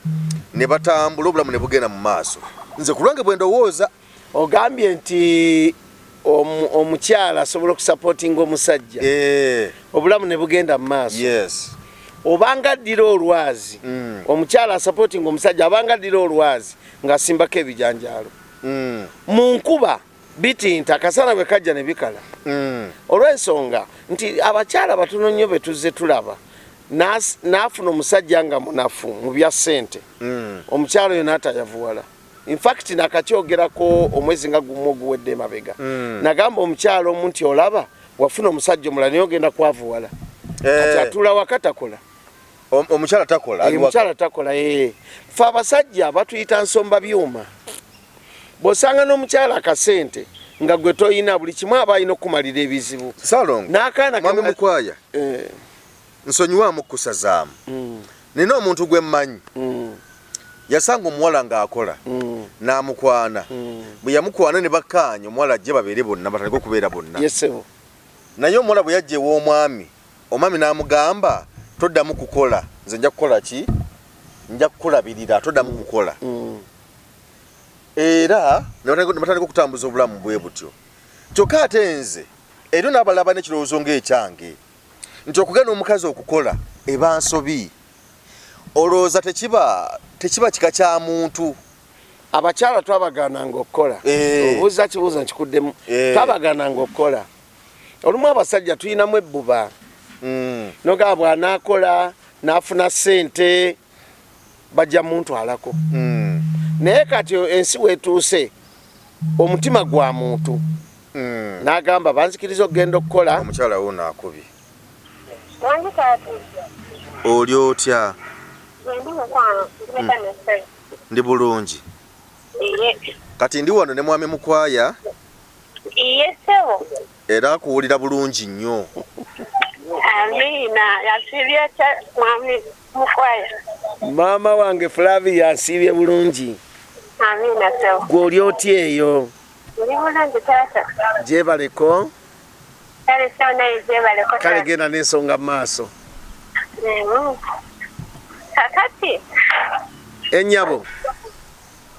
ne batambula obulamu ne bugenda mu maaso nze ku lwange bwe ndowooza ogambye nti omukyala asobola okusapootinga omusajja obulamu ne bugenda mu maaso yes obanga addira olwazi omukyala asapootinga omusajja abanga addira olwazi ng'asimbako ebijanjaalo mu nkuba bitinta akasana bwe kajja ne bikala olw'ensonga nti abakyala batono nnyo be tuzze tulaba n'afuna omusajja nga munafu mu bya ssente omukyala oyo n'atayavuwala infact nakakyogerako omwezi nga gumu oguwedde emabega nagamba omukyala omu nti olaba wafuna omusajja omulala naye ogenda kwavuwala kati atula waka takola omukyala takola fe abasajja batuyita nsomba byuma bw'osanga n'omukyala akasente nga gwe toyina buli kimu aba alina okumalira ebizibu n'akaana mwami mukwaya nsonyiwamu okkusazaamu nina omuntu gwe mmanyi yasanga omuwala ng'akola n'amukwana bwe yamukwana ne bakkaanya omuwala ajje babeere bonna batandike okubeera bonna naye omuwala bwe yajja ew'omwami omwami n'amugamba toddamu kukola nze nja kukola ki nja kukulabirira toddamu kukola era ne batandika okutambuza obulamu bwe butyo kyokka ate nze eryo n'abalaba n'ekirowoozo ng'ekyange nti okugenda omukazi okukola eba nsobi olowooza tekiba kika kya muntu abakyala twabagaananga okukola obuuza kibuuza nkikuddemu twabagaananga okukola olumu abasajja tuyinamu ebbuba nogaba bw'anaakola n'afuna ssente bajja muntwalako naye kati ensi weetuuse omutima gwa muntu n'agamba banzikiriza okugenda okukola omukyala wo naakubye oli otya ndi bulungi kati ndi wano ne mwami mukwaya era akuwulira bulungi nnyo amina yasibye mwami mukwaya maama wange Flavi yasibye bulungi amina sewo gwe oli otya eyo ndi bulungi taata gyebaleko kale sewo naye gyebaleko kale genda n'ensonga mu maaso kakati ennyabo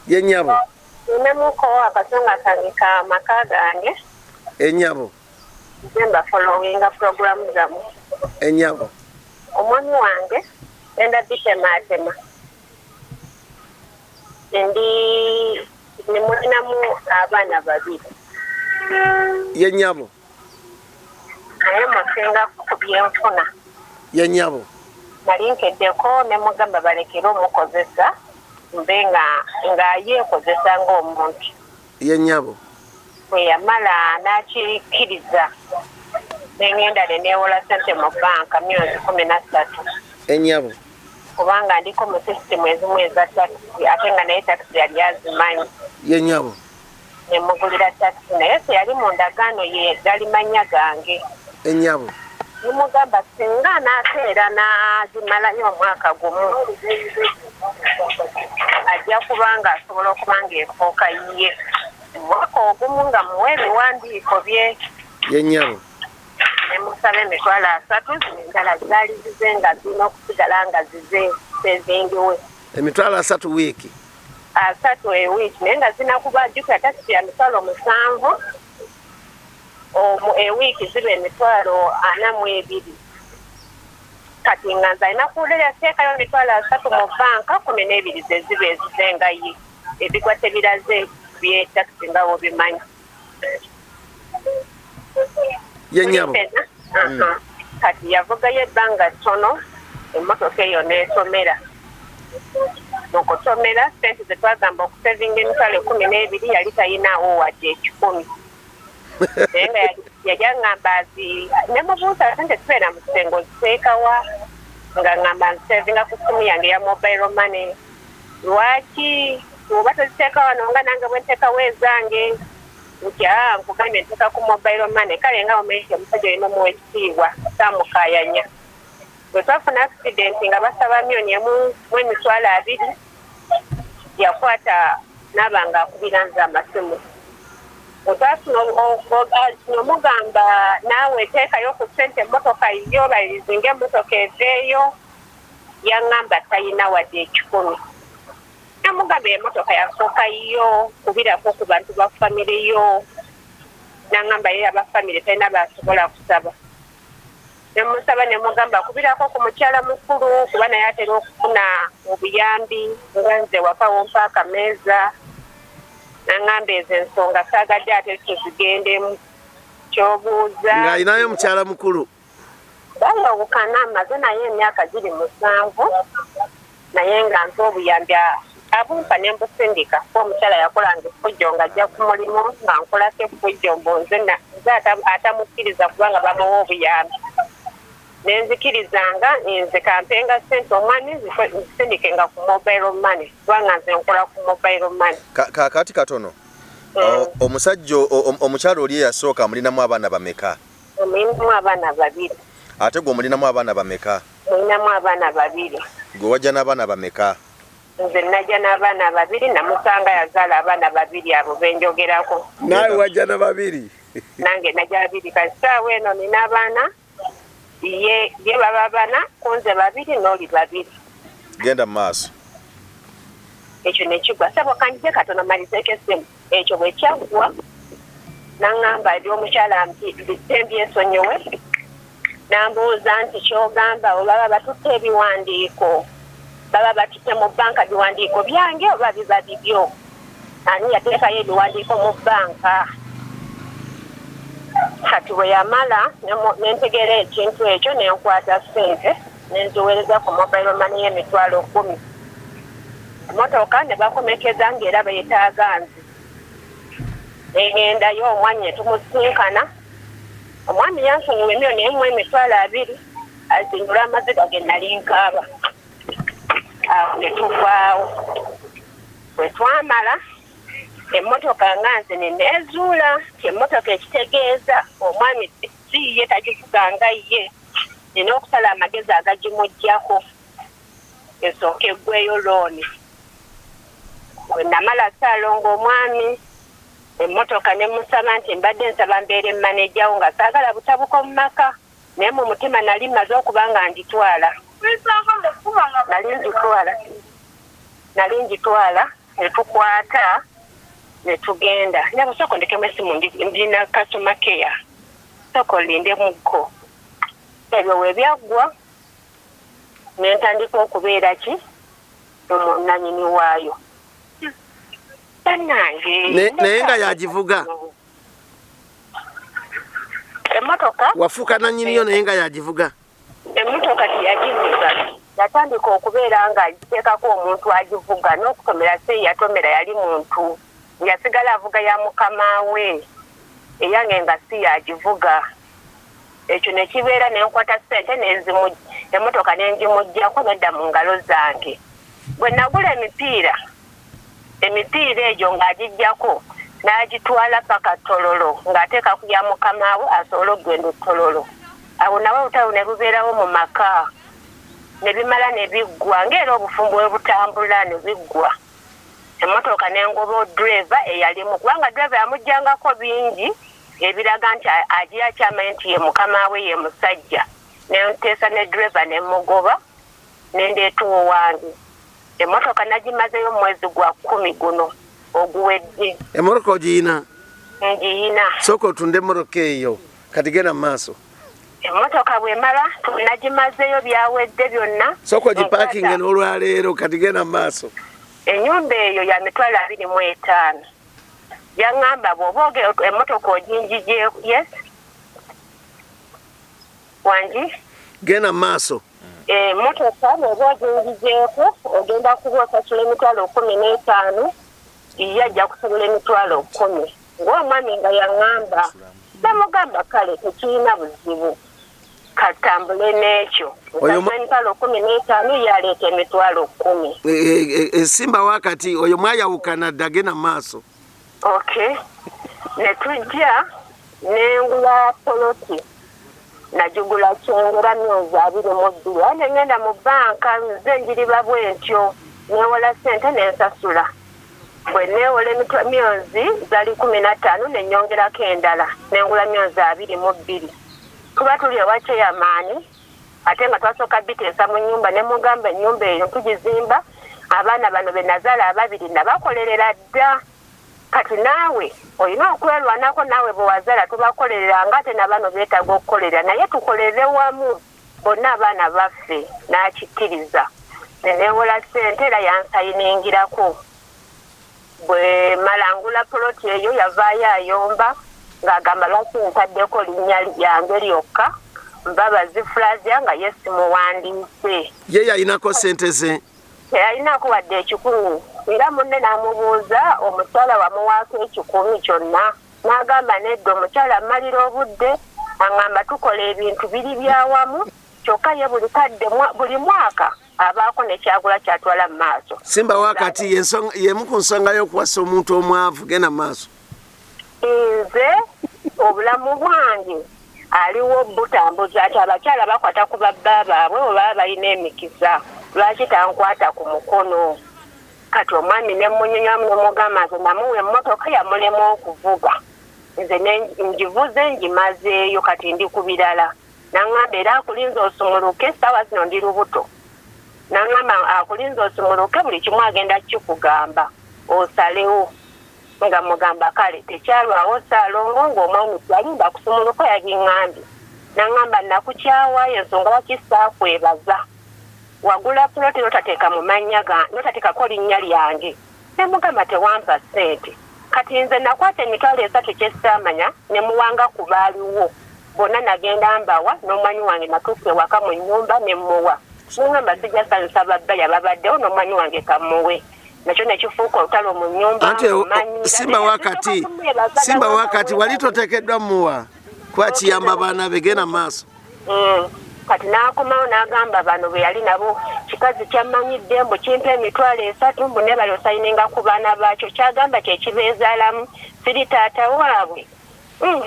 yennyabo ninamuko akasonga kange ka maka gange ennyabo nemba followinga program zamu ennyabo omwami wange enda bitematema nimulinamu abaana babiri yennyabo naye musinga ku byenfuna yennyabo nali nkeddeko ne mugamba balekere omukozesa mbe nga yeekozesa ng'omuntu yennyabo bwe yamala n'akikkiriza nengenda ne neewola ssente mu banka myezi 13 ennyabo kubanga ndiko mu sisitemu ezimu eza takisi ate nga naye takisi yali azimanyi yennyabo ne mugulira takisi naye teyali mu ndagaano ye gali manya gange ennyabo nimugamba singa anaakeera n'azimalayo omwaka gumu ajja kubanga asobola okubanga efuuka ye omwaka ogumu nga muwa ebiwandiiko bye yennyabo nemusaba emitwalo 3 zino endala zaali zize nga zirina okusigala nga zize sezingiwe emitwalo 3 wiiki 3 ewiiki naye nga zinakuba jjukira takisi ya mitwalo 7 ewiiki ziba emitwalo 42 kati nga nze alina kuwulira teekayo emitwalo 3 mu banka 12 ze ziba ezizenga ye ebigwa tebiraze byetakisi nga wobimanyi yennyabo kati yavugayo ebbanga ttono emmotoka eyo n'esomera okutomera sente ze twagamba okusevinga emitwalo 12 yali tayinaawo wadde 10 naye nga yali aŋŋamba nemubuuza sente tubeera mu kitengo oziteekawa nga ŋŋamba nsevinga ku ssimu yange ya mobile money lwaki oba toziteeka wano nga nange bwe nteekawo ezange nti nkugambye nteeka ku mobile money kale nga omuleeti omusajja olina omuwa ekitiibwa saamukayanya bwe twafuna accident nga basaba myoni emu mu emitwalo 2 yakwata n'abanga akubira nze amasimu otwafuna omugamba naawe teekayo ku ssente emmotoka yo balizinga emmotoka eveeyo yaŋŋamba talina wadde 10 namugamba emmotoka yasooka yo kubirako ku bantu ba famire yo naŋŋamba ye abafamire talina basobola kusaba nemusaba nemugamba kubirako ku mukyala mukulu kuba naye atera okufuna obuyambi nga nze waka wompa akameeza naŋŋamba ezo ensonga saagadde ate tuzigendemu kyobuuza ng'alinayo omukyala mukulu bayawukana amaze naye emyaka 7 naye nga nze obuyambi abumpa ne mbusindika ko omukyala yakolanga effujjo ng'ajja ku mulimu nga nkolako effujjo mbunze nze atamukkiriza kubanga bamuwa obuyambi nenzikirizanga nze kampenga sente omwami nzisindike nga ku mobile money kubanga nze nkola ku mobile money kakati katono omusajja omukyala oli eyasooka mulinamu abaana bameka? Mulinamu abaana 2. Ate gwe mulinamu abaana bameka? Mulinamu abaana 2. Gwe wajja n'abaana bameka? Nze najja n'abaana 2 namusanga yazaala abaana 2 abo benjogerako. Naawe wajja na 2? Nange najja 2 kasitaawe eno nina abaana ye baba 4 kunze 2 n'oli 2. Genda mu maaso. Ekyo nekigwa sabo kanjije katono malizeeko essimu ekyo bwe kyaggwa naŋŋamba eri omukyala nti Wetonde Nkusonyiwe nambuuza nti kyogamba olaba batutte ebiwandiiko baba batutte mu banka biwandiiko byange oba biba bibyo ani yateekayo ebiwandiiko mu banka kati bwe yamala nentegeera ekintu ekyo nenkwata ssente nenziweereza ku mobile money y'emitwalo 10 motoka ne bakomekeza ng'era beetaaga nze egendayo omwami ne tumusinkana omwami yansonyiwa emyoni emu emitwalo 2 azinyula amaziga ge nali nkaaba awo ne tuvaawo bwe twamala emmotoka nga nze neneezuula ti emmotoka ekitegeeza omwami si ye tagivuga nga ye nina okusala amagezi agagimuggyako esooka eggweyo looni bwe namala saalonga omwami emmotoka ne musaba nti mbadde nsaba mbeere mmanejawo nga saagala butabuko mu maka naye mu mutima nali mmaze okuba nga nditwala nali njitwala ne tukwata ne tugenda nyaba soko ndekemu essimu ndina customer care soko linde muggo ebyo webyaggwa ne ntandika okubeera ki omunanyini waayo naye nga yagivuga emmotoka wafuuka nanyiniyo naye nga yagivuga emmotoka tiyagivuga yatandika okubeera nga agiteekako omuntu agivuga n'okutomera se yatomera yali muntu yasigala avuga ya mukama we eyange nga si yagivuga ekyo ne kibeera nenkwata ssente emmotoka nenjimuggyako nedda mu ngalo zange bwe nagula emipiira egyo ng'agijjako n'agitwala paka Tololo ng'ateeka ku ya mukama we asobole okugenda Tololo awo nawe olutalo ne lubeerawo mu maka ne bimala ne biggwa ng'era obufumbo bwe butambula ne biggwa emmotoka n'engoba driver eyalimu kubanga driver yamuggyangako bingi ebiraga nti agira kyamaye nti ye mukama we ye musajja nenteesa ne driver nemugoba nendeeta owange emmotoka nagimazeyo mwezi gwa 10 guno oguwedde emmotoka ogiyina ngiyina sooka otunde emmotoka eyo kati genda mu maaso emmotoka bwemala nagimazeyo byawedde byonna sooka ogipaakinge n'olwaleero kati genda mu maaso ennyumba eyo ya mitwalo 25 yaŋŋamba bw'oba emmotoka oginjije yes Wangi gena maaso motoka bw'oba ogingizeeko ogenda kuba osasula emitwalo 15 yajja kusobola emitwalo 10 ng'omwami nga yaŋŋamba namugamba kale tekirina buzibu katambule n'ekyo osasula emitwalo 15 yaleeta emitwalo 10 esimba wakati oyo mwayawukana dda gena maaso okay ne tujja n'engula poloti najugula kyengera myezi 22 ane ngenda mu banka nze njiriba bwentyo newola sente nensasula bwe newola myezi zali 15 nenyongerako endala nengula myezi 22 kuba tuli ewace yamaani ate nga twasooka biteesa mu nnyumba ne mugamba ennyumba eyo tugizimba abaana bano be nazaala 2 nabakolerera dda kati naawe olina okwerwanako naawe bwe wazaala tubakolerera ngate nabano beetaaga okukolera naye tukolere wamu bonna abaana baffe n'akikkiriza neneewola ssente era yansayiningirako bwe malangula poloti eyo yavaayo ayomba ng'agamba lwaki ntaddeko linnya lyange lyokka mbabazi Frazia nga yesimuwandiise ye yayinako ssente ze teyalinaako wadde 10 era munne n'amubuuza omukyala wamuwaako 10 kyonna n'agamba nedda omukyala amalira obudde aŋŋamba tukola ebintu biri byawamu kyokka ye buli mwaka abaako nekyagula kyatwala mu maaso simba wakati yemu ku nsonga y'okuwasa omuntu omwavu gena maaso nze obulamu bwange aliwo butambuza ati abakyala bakwata ku babba baabwe bwe baba balina emikisa lwaki tankwata ku mukono kati omwami nemunyonyamu nemugamba nze namuwa emmotoka yamulema okuvuga nze ngivuze ngimazeeyo kati ndi ku birala naŋŋamba era akulinza osumuluke saawa zino ndi lubuto naŋŋamba akulinza osumuluke buli kimu agenda kikugamba osalewo nga mugamba kale tekyalwawo saalongo ng'omwami yalimba kusumuluka yagiŋŋambye naŋŋamba nakukyawayo ensonga lwaki saakwebaza wagula puloti notateeka mu mannya notateekako linnya lyange nemugamba tewampa ssente kati nze nakwata emitwalo 3 kyessamanya nemuwanga ku baaliwo bonna nagenda mbawa n'omwanyi wange natuuka ewaka mu nnyumba nemuwa nengamba sijja sanyusa babbali ababaddewo n'omwanyi wange kamuwe nakyo nekifuuka olutalo mu nnyumba simba wakati wali toteekeddwa muwa kwakiyamba baana begena maaso kati n'akomawo n'agamba bano bwe yali nabo kikazi kyamanyidde mbu kimpa emitwalo 3 mbu ne bali osayininga ku baana baakyo kyagamba kyekibeezaalamu siri taata waabwe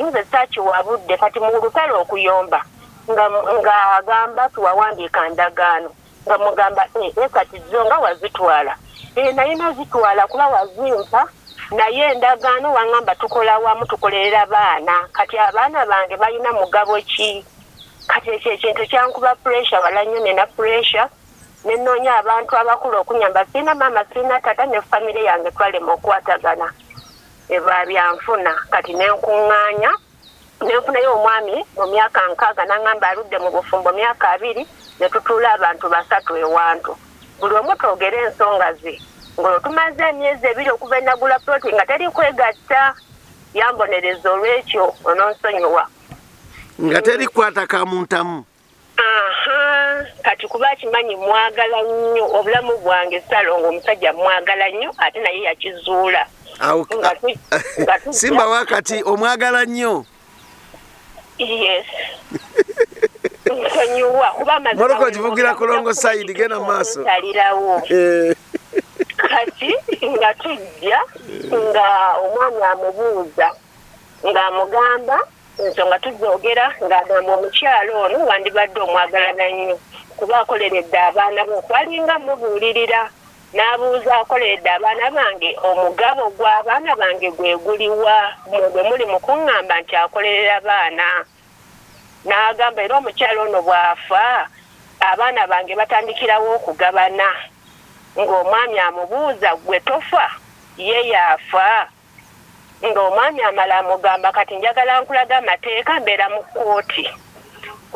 nze saakiwabudde kati mu lutalo okuyomba nga agamba tuwawandiika ndagaano nga mugamba kati zo nga wazitwala naye nazitwala kuba wazimpa naye endagaano waŋŋamba tukola wamu tukolerera baana kati abaana bange balina mugabo ki kati ekyo ekintu kyankuba pressure wala nnyo nena pressure nenoonya abantu abakulu okunyamba sirina maama sirina tata ne famire yange twalema okukwatagana eba byanfuna kati nenkuŋŋaanya nenfunayo omwami mu myaka 6 naŋŋamba aludde mu bufumbo myaka 2 ne tutuula abantu 3 ewantu buli omu twogera ensonga ze ng'olwo tumaze emyezi 2 okuva enagula ploti nga teri kwegatta yambonereza olw'ekyo ononsonyiwa nga teri kwata kamuntamu kati kuba akimanyi mwagala nnyo obulamu bwange Salongo omusajja mwagala nnyo ate naye yakizuula simba wakati omwagala nnyo yes nsonyiwa kuba moroko kivugira kulongo side gena maaso talirawo kati nga tujja nga omwami amubuuza ng'amugamba ensonga tuzogera ng'agamba omukyalo ono wandibadde omwagalana nnyo kuba akoleredde abaana be okwalinga mubuulirira n'abuuza akoleredde abaana bange omugabo gw'abaana bange gweguliwa gwe muli mu kuŋŋamba nti akolerera baana n'agamba era omukyalo ono bw'afa abaana bange batandikirawo okugabana ng'omwami amubuuza gwe tofa ye yaafa ng'omwami amala amugamba kati njagala nkulaga amateeka mbeera mu kkooti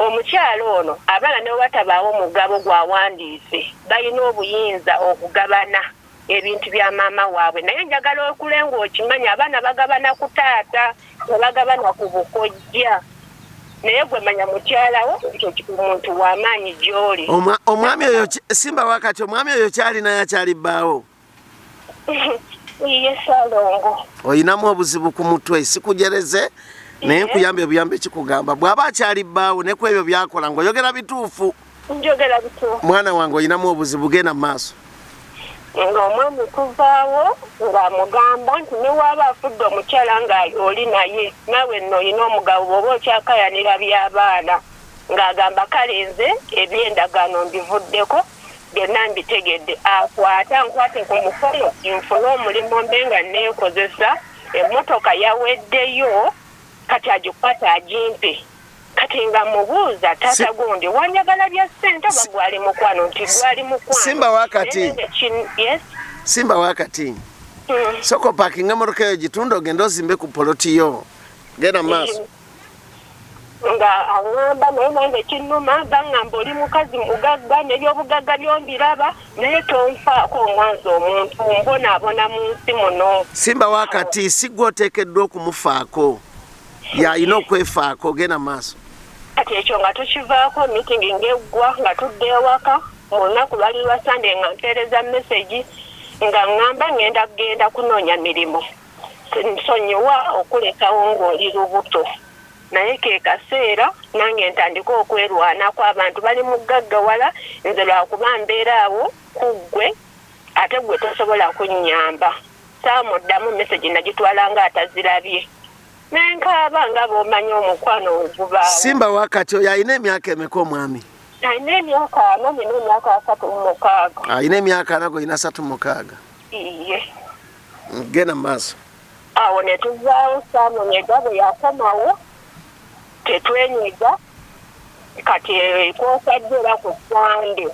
omukyalo ono abaana ne watabaawo mugabo gwawandiise balina obuyinza okugabana ebintu bya maama waabwe naye njagala okulenga okimanya abaana bagabana ku taata tebagabana ku bukojja naye gwe manya mukyalawo ekyo omuntu w'amaanyi gy'oli. Omwami oyo Simba wakati omwami oyo kyalina yakyalibbaawo. Iye Salongo. Oyinamu obuzibu ku mutwe sikujereze naye nkuyambe obuyambe kikugamba bw'aba akyalibbaawo ne ku ebyo byakola ng'oyogera bituufu. Njogera bituufu. Mwana wange oyinamu obuzibu genda maaso. Ng'omwami kuvaawo ng'amugamba nti ne waaba afudde omukyala ng'oli naye nawe nno olina omugabo bw'oba okyakayanira by'abaana ng'agamba kale nze eby'endagaano mbivuddeko byonna mbitegedde nkwate ku mukono nfune omulimu mbe nga neekozesa emmotoka yaweddeyo kati agikwata agimpe kati nga mubuuza tata gundi wanjagala bya ssente oba gwali mukwano nti gwali mukwano. Simba wakati yes Simba wakati soko parking emmotoka eyo gitunda ogenda ozimbe ku polotiyo genda maaso. Nga aŋŋamba naye nange kinnuma baŋŋamba oli mukazi mugagga n'ebyobugagga byombiraba naye tonfaako omwanzi omuntu mbonaabona mu nsi muno. Simba wakati si gwe oteekeddwa okumufaako y'alina okwefaako genda maaso. Kati ekyo nga tukivaako mitingi ng'eggwa nga tudde ewaka mu lunaku lwali lwa Sande nga mpeereza mesegi nga ŋŋamba ngenda kunoonya mirimu nsonyiwa okulekawo ng'oli lubuto. Naye ke kaseera nange ntandika okwerwanako abantu bali mu gaggawala nze lwakuba mbeera awo ku ggwe ate gwe tosobola kunnyamba. Saamuddamu mesegi nagitwala nga atazirabye nenkaaba nga b'omanyi omukwano ogubaawo. Simba wakati oyo alina emyaka emeka omwami? Alina emyaka 4 nina emyaka 36. Alina emyaka 4 gwe 36. Iye. Genda maaso. Awo ne tuvaawo Samunyiga bwe yakomawo tetwenyiga kati ekwosaddera ku Sande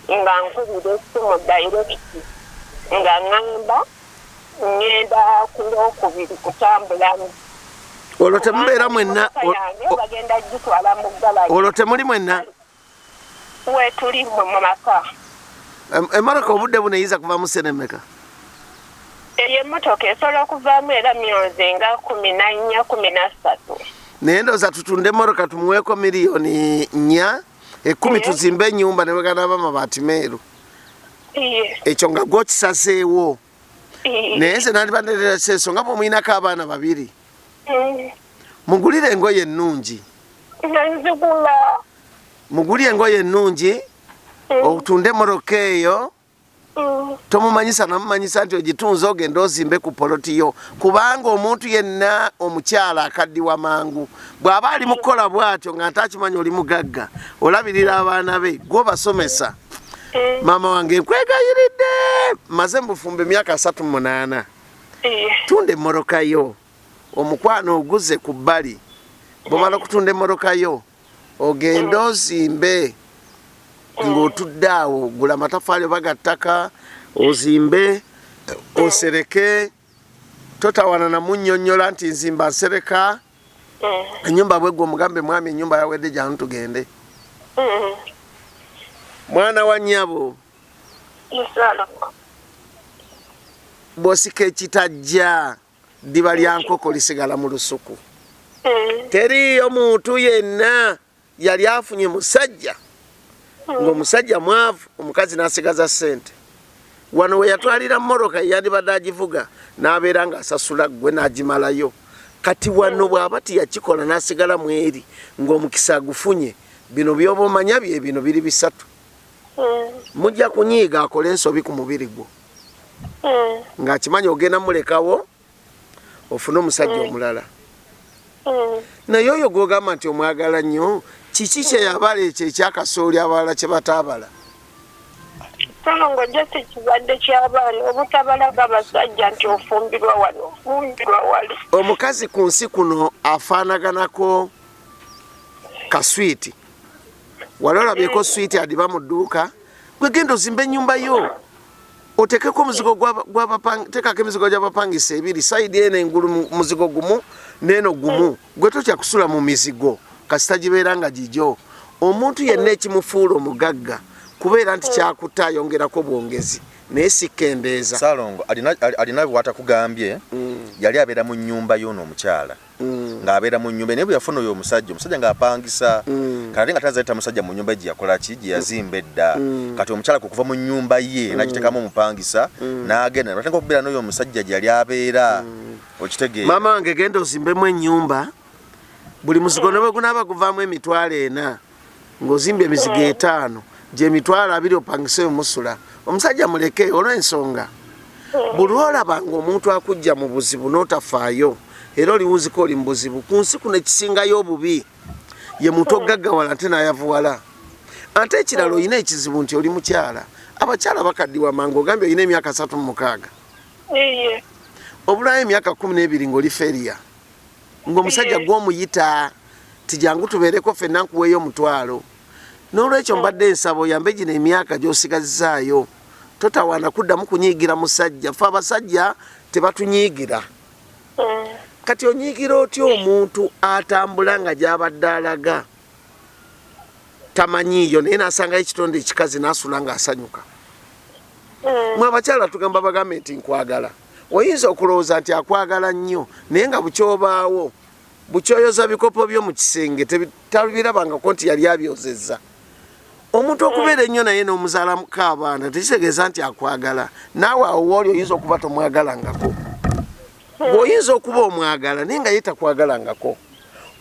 nga nkubira essimu direct nga ŋŋamba ngenda ku Lwokubiri kutambulamu. Olwo temubeera mwenna bagenda gitwala mu ggala. Olwo temuli mwenna? We tuli mu maka. Emmotoka obudde buno eyinza kuva mu Senemeka? Eyo emmotoka esobola okuvaamu era myonzi nga 14 13. Naye ndowooza tutunde emmotoka tumuweeko miliyoni 4 10 tuzimbe ennyumba ne bwegana amabaati meeru. Ekyo nga gwokisazeewo. Naye nze nandibanderera seeso nga bw'omuyinako abaana 2. Mugulire engoye ennungi. Nzigula. Mugulire engoye ennungi otunde emmotoka eyo. Tomumanyisa namumanyisa nti ogitunze ogenda ozimbe ku polotiyo kubanga omuntu yenna omukyala akaddiwa mangu bw'aba ali mukola bwatyo nga ntakimanyi oli mugagga olabirira abaana be gw'obasomesa. Mama wange nkwegayiridde maze mbufumbe emyaka 38. Tunde emmotoka yo omukwano oguze ku bbali bw'omala okutunda emmotoka yo ogenda ozimbe ng'otudde awo gula amatafaali oba gattaka ozimbe osereke totawana na munnyonnyola nti nzimba nsereka ennyumba bwegwe omugambe mwami ennyumba yawedde gyanu tugende. Mwana wa nnyabo bw'osika ekitajja ddiba lya nkoko lisigala mu lusuku. Teriiyo muntu yenna yali afunye musajja ng'omusajja mwavu omukazi n'asigaza ssente. Wano we yatwalira mmoroka yandibadde agivuga n'abeera ng'asasula ggwe n'agimalayo. Kati wano bw'aba tiyakikola n'asigala mweri ng'omukisa agufunye bino by'oba omanya bye bino biri 3. Mujja kunyiiga akole ensobi ku mubiri gwo ng'akimanyi ogenda mulekawo ofune omusajja omulala. Naye oyo gw'ogamba nti omwagala nnyo kiki kye yabala ekyo ekyakasooli abalala kye bataabala? Salongo jasi kibadde ky'abaana obutabalaga abasajja nti ofumbirwa wano ofumbirwa wali. Omukazi ku nsi kuno afaanaganako kaswiti. Wali olabyeko switi adiba mu dduuka gwe genda ozimba ennyumba yo otekeko omuzigo tekako emizigo gy'abapangisa 2 sayidi eno engulu muzigo gumu n'eno gumu gwe totya kusula mu mizigo kasita gibeera nga gijjo. Omuntu yenna ekimufuula omugagga kubeera nti kyakuta ayongerako bwongezi naye sikendeeza. Salongo alina bw'atakugambye yali abeera mu nnyumba y'ono omukyala ng'abeera mu nnyumba naye bwe yafuna oyo omusajja ng'apangisa kati nga tazaleta musajja mu nnyumba gye yakola ki gye yazimba edda kati omukyala kuva mu nnyumba ye n'agiteekamu omupangisa n'agenda batenga okubeera n'oyo omusajja gye yali abeera okitegeera maama wange genda ozimbemu ennyumba buli muzigo ne bwe gunaaba guvaamu emitwalo 4 ng'ozimba emizigo 5 gye emitwalo 2 opangise omusula omusajja muleke olw'ensonga buli olaba ng'omuntu akujja mu buzibu n'otafaayo era oliwuziko oli mu buzibu ku nsi kuno ekisingayo obubi ye muntu ogaggawala ate n'ayavuwala ate ekirala olina ekizibu nti oli mukyala abakyala bakaddiwa mangu ogambye olina emyaka 36 obulayo emyaka 12 ng'oli feriya ng'omusajja gw'omuyita tijangu tubeereko ffenna nkuweeyo omutwalo n'olwekyo mbadde ensabo yambe gino emyaka gy'osigazizaayo totawaana kuddamu kunyiigira musajja ffe abasajja tebatunyiigira kati onyiigira otya omuntu atambula nga gy'abadde alaga tamanyiiyo naye n'asangayo ekitonde ekikazi n'asula ng'asanyuka mwe abakyala tugamba bagambe nti nkwagala oyinza okulowooza nti akwagala nnyo naye nga bukyobaawo bukyoyoza bikopo by'omu kisenge talubirabangako nti yali abyozezza omuntu okubeera ennyo naye n'omuzaalamuko abaana tekitegeeza nti akwagala naawe awo wooli oyinza okuba tomwagalangako bw'oyinza okuba omwagala naye nga ye takwagalangako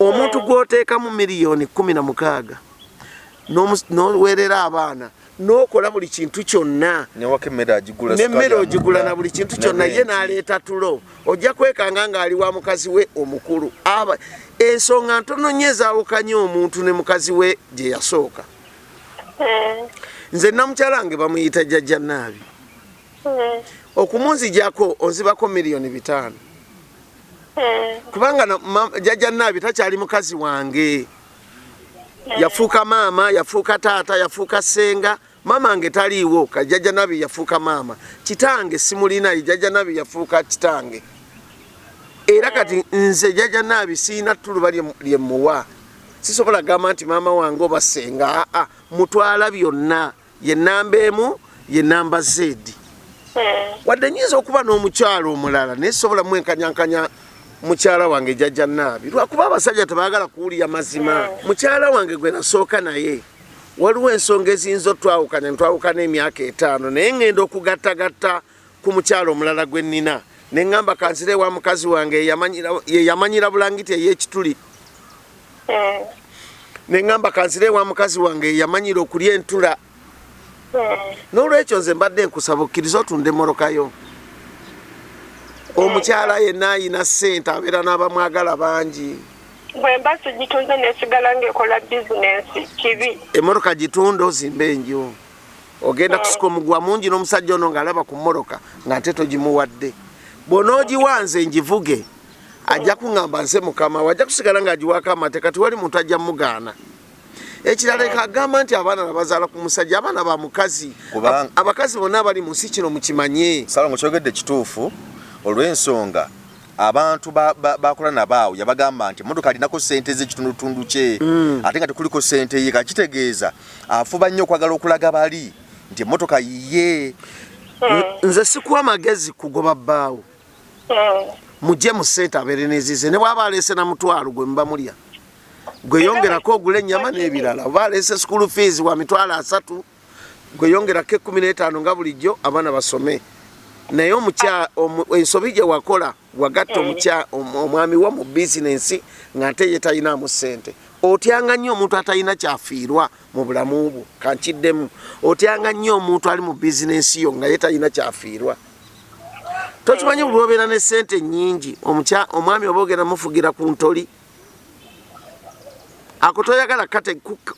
omuntu gw'oteekamu miliyoni 16 n'oweerera abaana n'okola buli kintu kyonna n'emmere ogigula na buli kintu kyonna ye n'aleeta tulo ojja kwekanga ng'ali wa mukazi we omukulu ensonga ntono nnyo ezaawukanya omuntu ne mukazi we gye yasooka nze namukyala wange bamuyita jjajja naabi okumunzijako onzibako miliyoni 5 kubanga jjajja naabi takyali mukazi wange yafuuka maama yafuuka taata yafuuka senga mama wange taliiwo kajjajja naabi yafuuka maama kitange simulinayo jjajja naabi yafuuka kitange era kati nze jjajja naabi siina ttuluba lyemuwa sisobola gamba nti maama wange oba senga mutwala byonna ye namba emu ye namba zedi wadde nyinza okuba n'omukyalo omulala naye sisobola mwenkanyankanya mukyala wange jjajja naabi lwakuba abasajja tebaagala kuwulira mazima mukyala wange gwe nasooka naye waliwo ensonga eziyinza otwawukanya ntwawukana emyaka 5 naye ngenda okugattagatta ku mukyalo omulala gwe nnina ne ŋŋamba kanzire wa mukazi wange ye yamanyira bulangiti ey'ekituli ne ŋŋamba kanzire wa mukazi wange yamanyira okulya entula n'olwekyo nze mbadde nkusaba okkiriza otunde morokayo omukyala yenna ayina ssente abeera n'abamwagala bangi bwe mba sigitunze nesigala ng'ekola bizinensi kibi emmotoka gitunda ozimba enju ogenda kusika omugwa mungi n'omusajja ono ng'alaba ku mmoroka ng'ate togimuwadde bw'onoogiwanze ngivuge ajja kuŋŋamba nse mukama wajja kusigala ng'agiwaako amate kati wali muntu ajja mugaana ekirala ekagamba nti abaana nabazaala ku musajja abaana ba mukazi abakazi bonna abali mu nsi kino mukimanye sala ngokyogedde kituufu olw'ensonga abantu bakola nabaawo yabagamba nti emmotoka alinako ssente z'ekitundutundu kye ate nga tekuliko ssente ye kakitegeeza afuba nnyo okwagala okulaga bali nti emmotoka yiye nze sikuwa magezi kugoba bbaawo mujje mu ssente abeere nezize ne bw'aba aleese na mutwalo gwe muba mulya gwe yongerako ogula ennyama n'ebirala oba aleese school fees wa mitwalo 3 gwe yongerako 15 nga bulijjo abaana basome naye ensobi gye wakola wagatta omwami wo mu bizinensi ng'ate ye talinaamu ssente otyanga nnyo omuntu atalina kyafiirwa mu bulamu bwo kankiddemu otyanga nnyo omuntu ali mu bizinensi yo nga ye talina kyafiirwa tokimanyi buli obeera ne ssente nnyingi omwami oba ogenda mufugira ku ntoli ako toyagala kate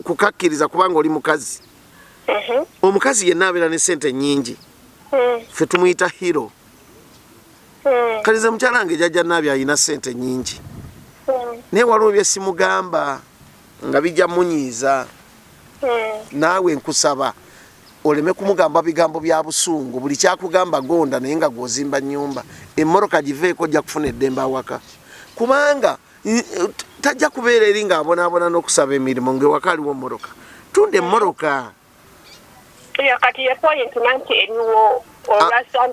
kukakkiriza kubanga oli mukazi omukazi yenna abeera ne ssente nnyingi ffe tumuyita hero kalize mukyala wange jjajja naabi alina ssente nnyingi naye waliwo bye simugamba nga bijja munyiiza naawe nkusaba oleme kumugamba bigambo bya busungu buli kyakugamba gonda naye nga gwozimba nnyumba emmoroka giveeko ojja kufuna eddembe awaka kubanga tajja kubeera eri ng'abonaabona n'okusaba emirimu ng'ewaka aliwo mmoroka tunda emmoroka kati ye point nanti eriwo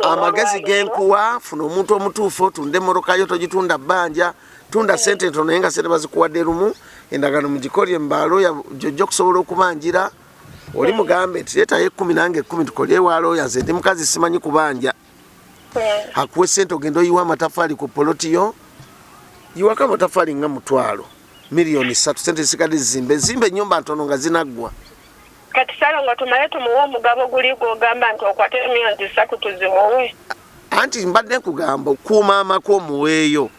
amagezi genkuwa funa omuntu omutuufu otunde emmoroka yo togitunda bbanja tunda sente ntono naye nga sente bazikuwadde lumu endagano mugikolye mbalo ya jojja okusobola okubanjira oli mugambe nti leetayo 10 nange 10 tukolye walo nze ndi mukazi simanyi kubanja akuwe sente ogenda oyiwa amatafali ku polotiyo yiwako amatafali nga mutwalo miliyoni 3 sente zikadde zimbe nyumba ntono nga zinaggwa kati salo nga tumale tumuwa omugabo guli gwogamba nti okwate miliyoni 3 tuzimuwe anti mbadde nkugamba okuuma amaka omuweeyo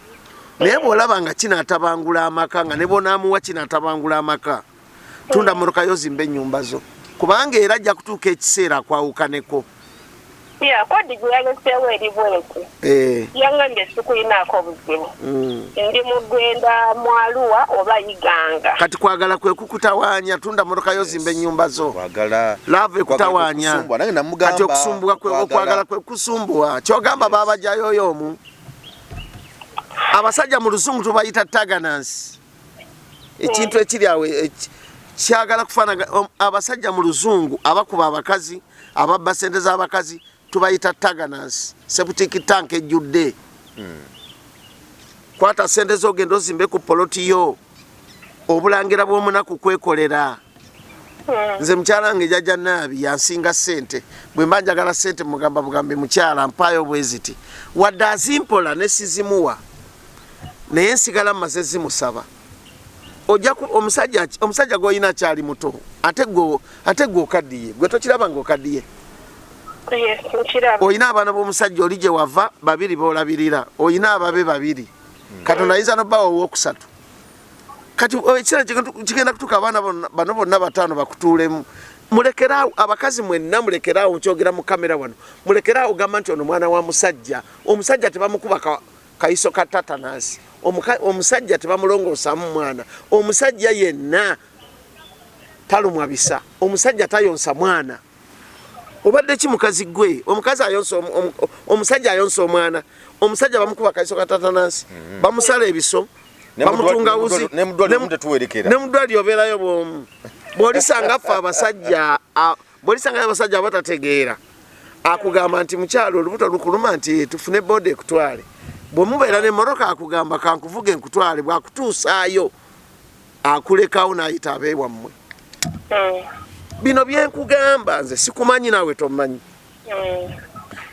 naye bw'olaba nga kinaatabangula amaka nga ne bonaamuwa kinaatabangula amaka tunda mmotoka yo zimbe ennyumba zo kubanga era ajja kutuuka ekiseera akwawukaneko kodi gwe yaleseewo eri bweti yangambye sikuyinaako obuzibu ndi mu Gwenda Mwaluwa oba Iganga kati kwagala kwe kukutawaanya tunda mmotoka yo zimbe ennyumba zo lava ekutawaanya kati okusumbuwa okwagala kwe kusumbuwa kyogamba baabajjayo oyo omu abasajja mu Luzungu tubayita taganansi ekintu ekiri awe kyagala kufaanaga abasajja mu Luzungu abakuba abakazi ababba sente z'abakazi tubayita taganansi septic tank ejjudde kwata sente z'ogenda ozimbe ku polotiyo obulangira bw'omunaku kwekolera nze mukyala wange jjajja naabi yansinga sente bwe mba njagala sente mugamba bugambe mukyala mpaayo bweziti wadde azimpola ne sizimuwa naye nsigala mmaze zimusaba ojja omusajja gw'olina akyali muto ate gwe okaddiye gwe tokiraba ng'okaddiye oyina abaana b'omusajja oli gye wava 2 b'olabirira oyina ababe 2 katonda ayinza n'obbawa ow'okusatu kati ekiseera kigenda kutuuka abaana bano bonna 5 bakutuulemu mulekeraawo abakazi mwenna mulekeraawo nkyogera mu kamera wano mulekeraawo gamba nti ono mwana wa musajja omusajja tebamukuba kayiso ka tatanasi omusajja tebamulongoosamu mwana omusajja yenna talumwa bisa omusajja tayonsa mwana obadde ki mukazi gwe omukazi ayonsa omusajja ayonsa omwana omusajja bamukuba kayiso ka tatanasi bamusala ebiso bamutunga wuzi ne mudwaliro obeerayo bwomu bw'olisanga affe abasajja abatategeera akugamba nti mukyalo olubuto lukuluma nti tufune boda ekutwale bwe mubeera ne mmotoka akugamba kankuvuga enkutwale bwakutuusaayo akulekawo n'ayita abeewammwe bino byenkugamba nze sikumanyi naawe tomanyi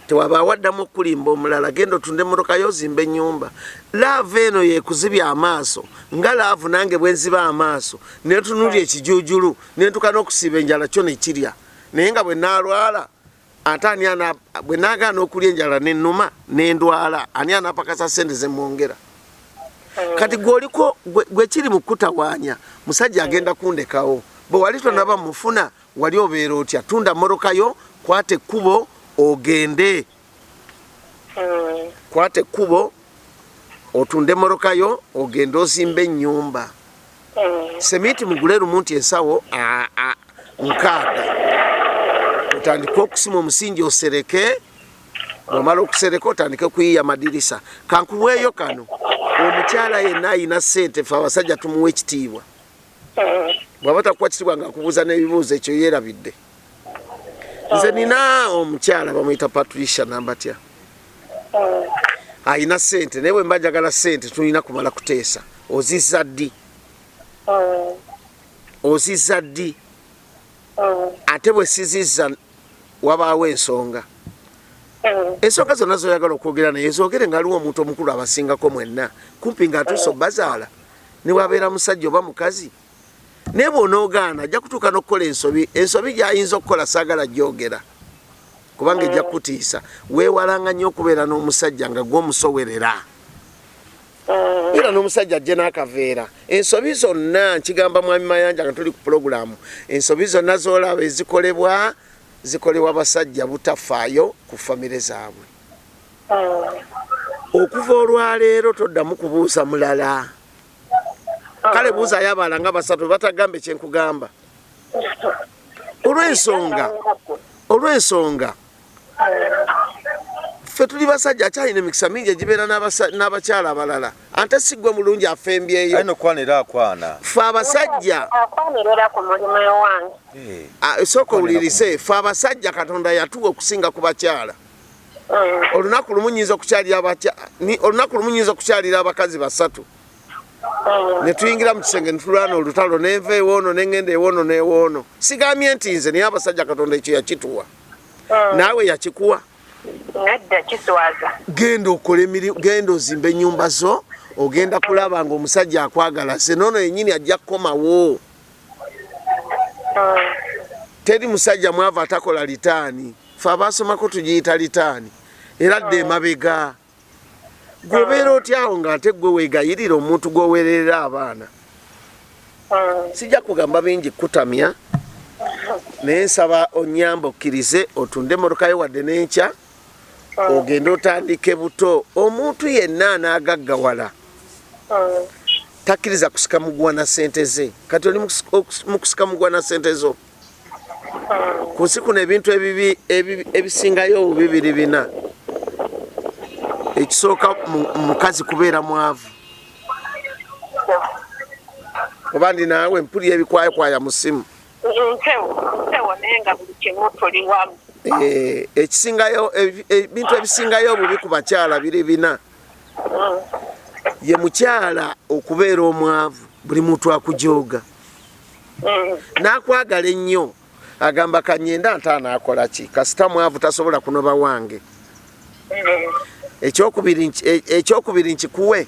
tewaba waddamu okulimba omulala genda otunde emmotoka yo zimba ennyumba laavu eno yekuzibya amaaso nga laavu nange bwe nziba amaaso netunulya ekijuujulu nentuka n'okusiiba enjala kyo nekirya naye nga bwe naalwala ate ani bwe naagaana okulya enjala nennuma nendwala ani anaapakasa sente zemwongera kati gweoliko gwe kiri mu kutawaanya musajja agenda kundekawo bwe wali tonaba mufuna wali obeera otya tunda mmotoka yo kwate ekkubo ogende kwate ekkubo otunde mmotoka yo ogende ozimba ennyumba semiti mugule lumu nti ensawo 6 otandike okusima omusingi osereke bw'omala okusereka otandike kuyiya madirisa kankuweeyo kano omukyala yenna ayina ssente fe abasajja tumuwa ekitiibwa bw'aba takuwa kitiibwa ng'akubuuza n'ebibuuzo ekyo yeerabidde nze nina omukyala bamuyita Patricia nambatya ayina ssente naye bwe mba njagala ssente tulina kumala kuteesa ozizza ddi ate bwe sizizza wabaawo ensonga zonna zoyagala okwogera naye zoogere ngaaliwo omuntu omukulu abasingako mwenna kumpi ng'atuusa obbazaala ne wabeera musajja oba mukazi naye bw'onoogaana ajja kutuuka n'okukola ensobi gy'ayinza okukola saagala gyogera kubanga ejja kutiisa weewalanga nnyo okubeera n'omusajja nga gw'omusowerera era n'omusajja ajje n'akaveera ensobi zonna nkigamba mwami Mayanja nga tuli ku pulogulaamu ensobi zonna z'olaba zikolebwa basajja butafaayo ku famire zaabwe okuva olwaleero toddamu kubuuza mulala kale buuzayo abaala nga 3 batagambe kyenkugamba olw'ensonga ffe tuli basajja akyalina emikisa mingi egibeera n'abakyala abalala ante siggwe mulungi afembyeyo ffe abasajja esooka owulirise ffe abasajja Katonda yatuwa okusinga ku bakyala olunaku lumu nyinza okukyalira abakazi 3 ne tuyingira mu kisenge ne tulwana olutalo nenva ewoono nengenda ewoono n'ewoono sigamye nti nze naye abasajja Katonda ekyo yakituwa naawe yakikuwa nedda kiswaza genda okole emirimu genda ozimba ennyumba zo ogenda kulaba ng'omusajja akwagala senono yennyini ajja kukomawo teri musajja mwava atakola litaani fe abaasomako tugiyita litaani era dde emabega gwobeera otyawo nga ate gwe weegayirira omuntu gwoweerera abaana sijja kugamba bingi kutamya naye nsaba onnyamba okkirize otunde motokayo wadde n'enkya ogende otandike buto omuntu yenna anaagaggawala takkiriza kusika mugwa na ssente ze kati oli mu kusika mugwa na ssente zo ku nsi kuno ebintu ebisingayo obubibiri bina ekisooka mukazi kubeera mwavu oba ndi naawe mpulira ebikwayakwaya mu ssimu ntewo naye nga buli kimu tuli wamu ekisingayo ebintu ebisingayo obubi ku bakyala biri bina ye mukyala okubeera omwavu buli muntu akujooga n'akwagala ennyo agamba kanyenda ntaana akola ki kasita mwavu tasobola kunoba wange ekyokubiri nkikuwe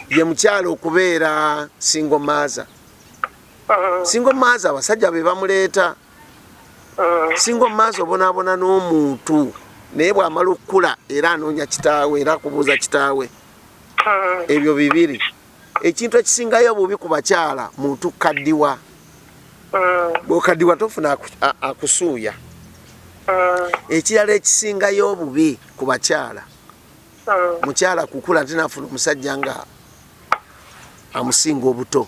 ye mukyala okubeera single mother single mother abasajja be bamuleeta single mother obonaabona n'omuntu naye bw'amala okukula era anoonya kitaawe era akubuuza kitaawe ebyo bibiri ekintu ekisingayo obubi ku bakyala muntu kaddiwa bw'okaddiwa tofuna akusuuya ekirala ekisingayo obubi ku bakyala mukyala kukula tinafuna omusajja nga amusinga obuto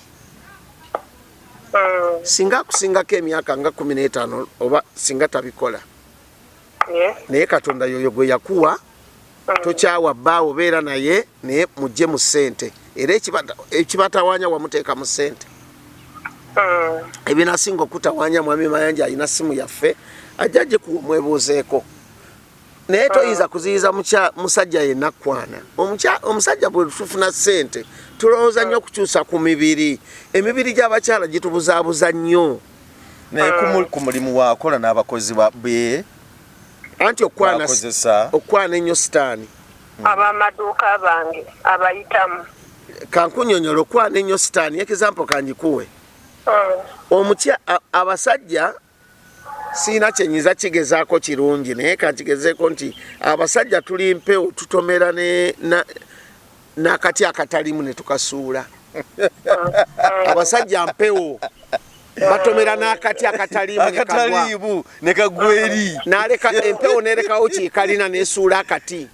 singa akusingako emyaka nga 15 oba singa tabikola naye Katonda yoyo gwe yakuwa tokyawa bbaawo obeera naye naye mujje mu ssente era ekibatawaanya wamuteeka mu ssente ebinasinga okutawaanya mwami Mayanja alina simu yaffe ajja gye kumwebuuzeeko naye toyinza kuziyiza musajja yenna kwana omusajja bwe tufuna ssente tulowooza nnyo okukyusa ku mibiri emibiri gy'abakyala gitubuzaabuza nnyo naye ku mulimu waakola n'abakozi be anti okwana ennyo sitaani ab'amaduuka bange abayitamu kankunyonyola okwana ennyo sitaani ekizampo kangikuwe abasajja siina kyenyinza kigezaako kirungi naye kankigezeeko nti abasajja tuli mpewo tutomera n'akati akatalimu ne tukasuula abasajja mpewo batomera n'akati akatalimu ne kagweri n'aleka empewo n'erekawo kiikalina n'esuula akati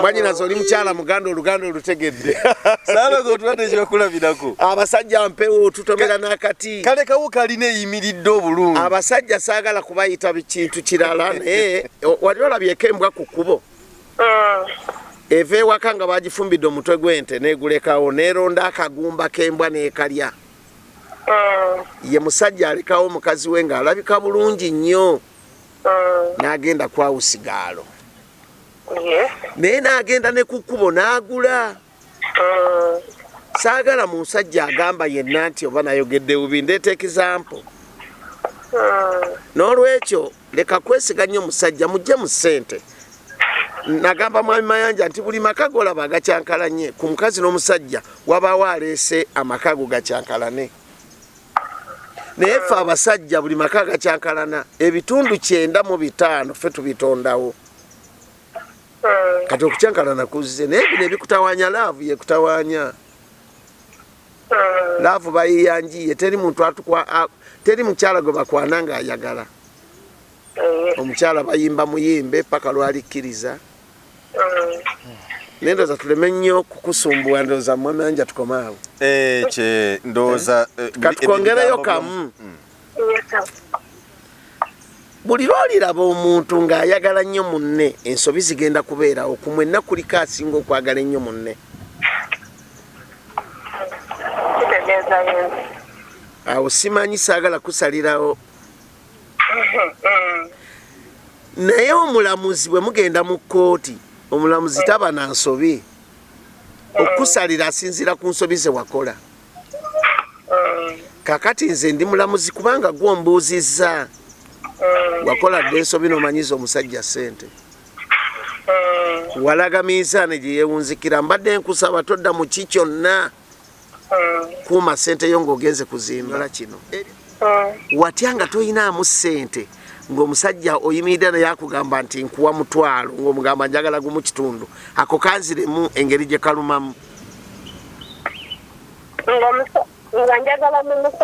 mwanyinazo oli mukyala muganda oluganda olutegedde saalago otulwadde kyebakulabirako abasajja mpewo tutomera n'akati kalekawo kalina eyimiridde obulungi abasajja saagala kubayita kintu kirala naye wali olabyeko embwa ku kkubo eva ewaka nga bagifumbidde omutwe gw'ente n'egulekawo n'eronda akagumba k'embwa n'ekalya ye musajja alekawo omukazi we ng'alabika bulungi nnyo n'agenda kwawusigaalo naye n'agenda ne ku kkubo n'agula saagala mu nsajja agamba yenna nti oba nayogedde bubi ndeeta ekizampo n'olwekyo leka kwesiga nnyo musajja mujje mu ssente nagamba mwami Mayanja nti buli maka golaba agakyankalanye ku mukazi n'omusajja wabaawo aleese amaka go gakyankalane naye ffe abasajja buli maka gakyankalana ebitundu 95 ffe tubitondawo kati okukyankalana kuzze naye bino ebikutawaanya laavu yekutawaanya laavu bayiyanjiye teri mukyala gwe bakwana ng'ayagala omukyala bayimba muyimbe paka lwalikkiriza nendoza tuleme nnyo kukusumbuwa ndoza mwami Mayanja tukomaawo ndoza katukongereyo kamu buli lwoliraba omuntu ng'ayagala nnyo munne ensobi zigenda kubeerawo ku mwenna kuliko asinga okwagala ennyo munne awo simanyi saagala kusalirawo naye omulamuzi bwe mugenda mu kkooti omulamuzi taba na nsobi okusalira asinzira ku nsobi ze wakola. Kakati nze ndi mulamuzi kubanga gwombuuzizza wakola dde ensobi n'omanyiza omusajja ssente. Walaga miizaani gye yeewunzikira mbadde nkusaba todda mu ki kyonna kuuma ssente yo ng'ogenze kuzimba kino. Watya nga toyinaamu ssente ng'omusajja oyimiridde naye akugamba nti nkuwa mutwalo ng'omugamba njagala gumu kitundu ako kanziremu engeri gye kalumamu.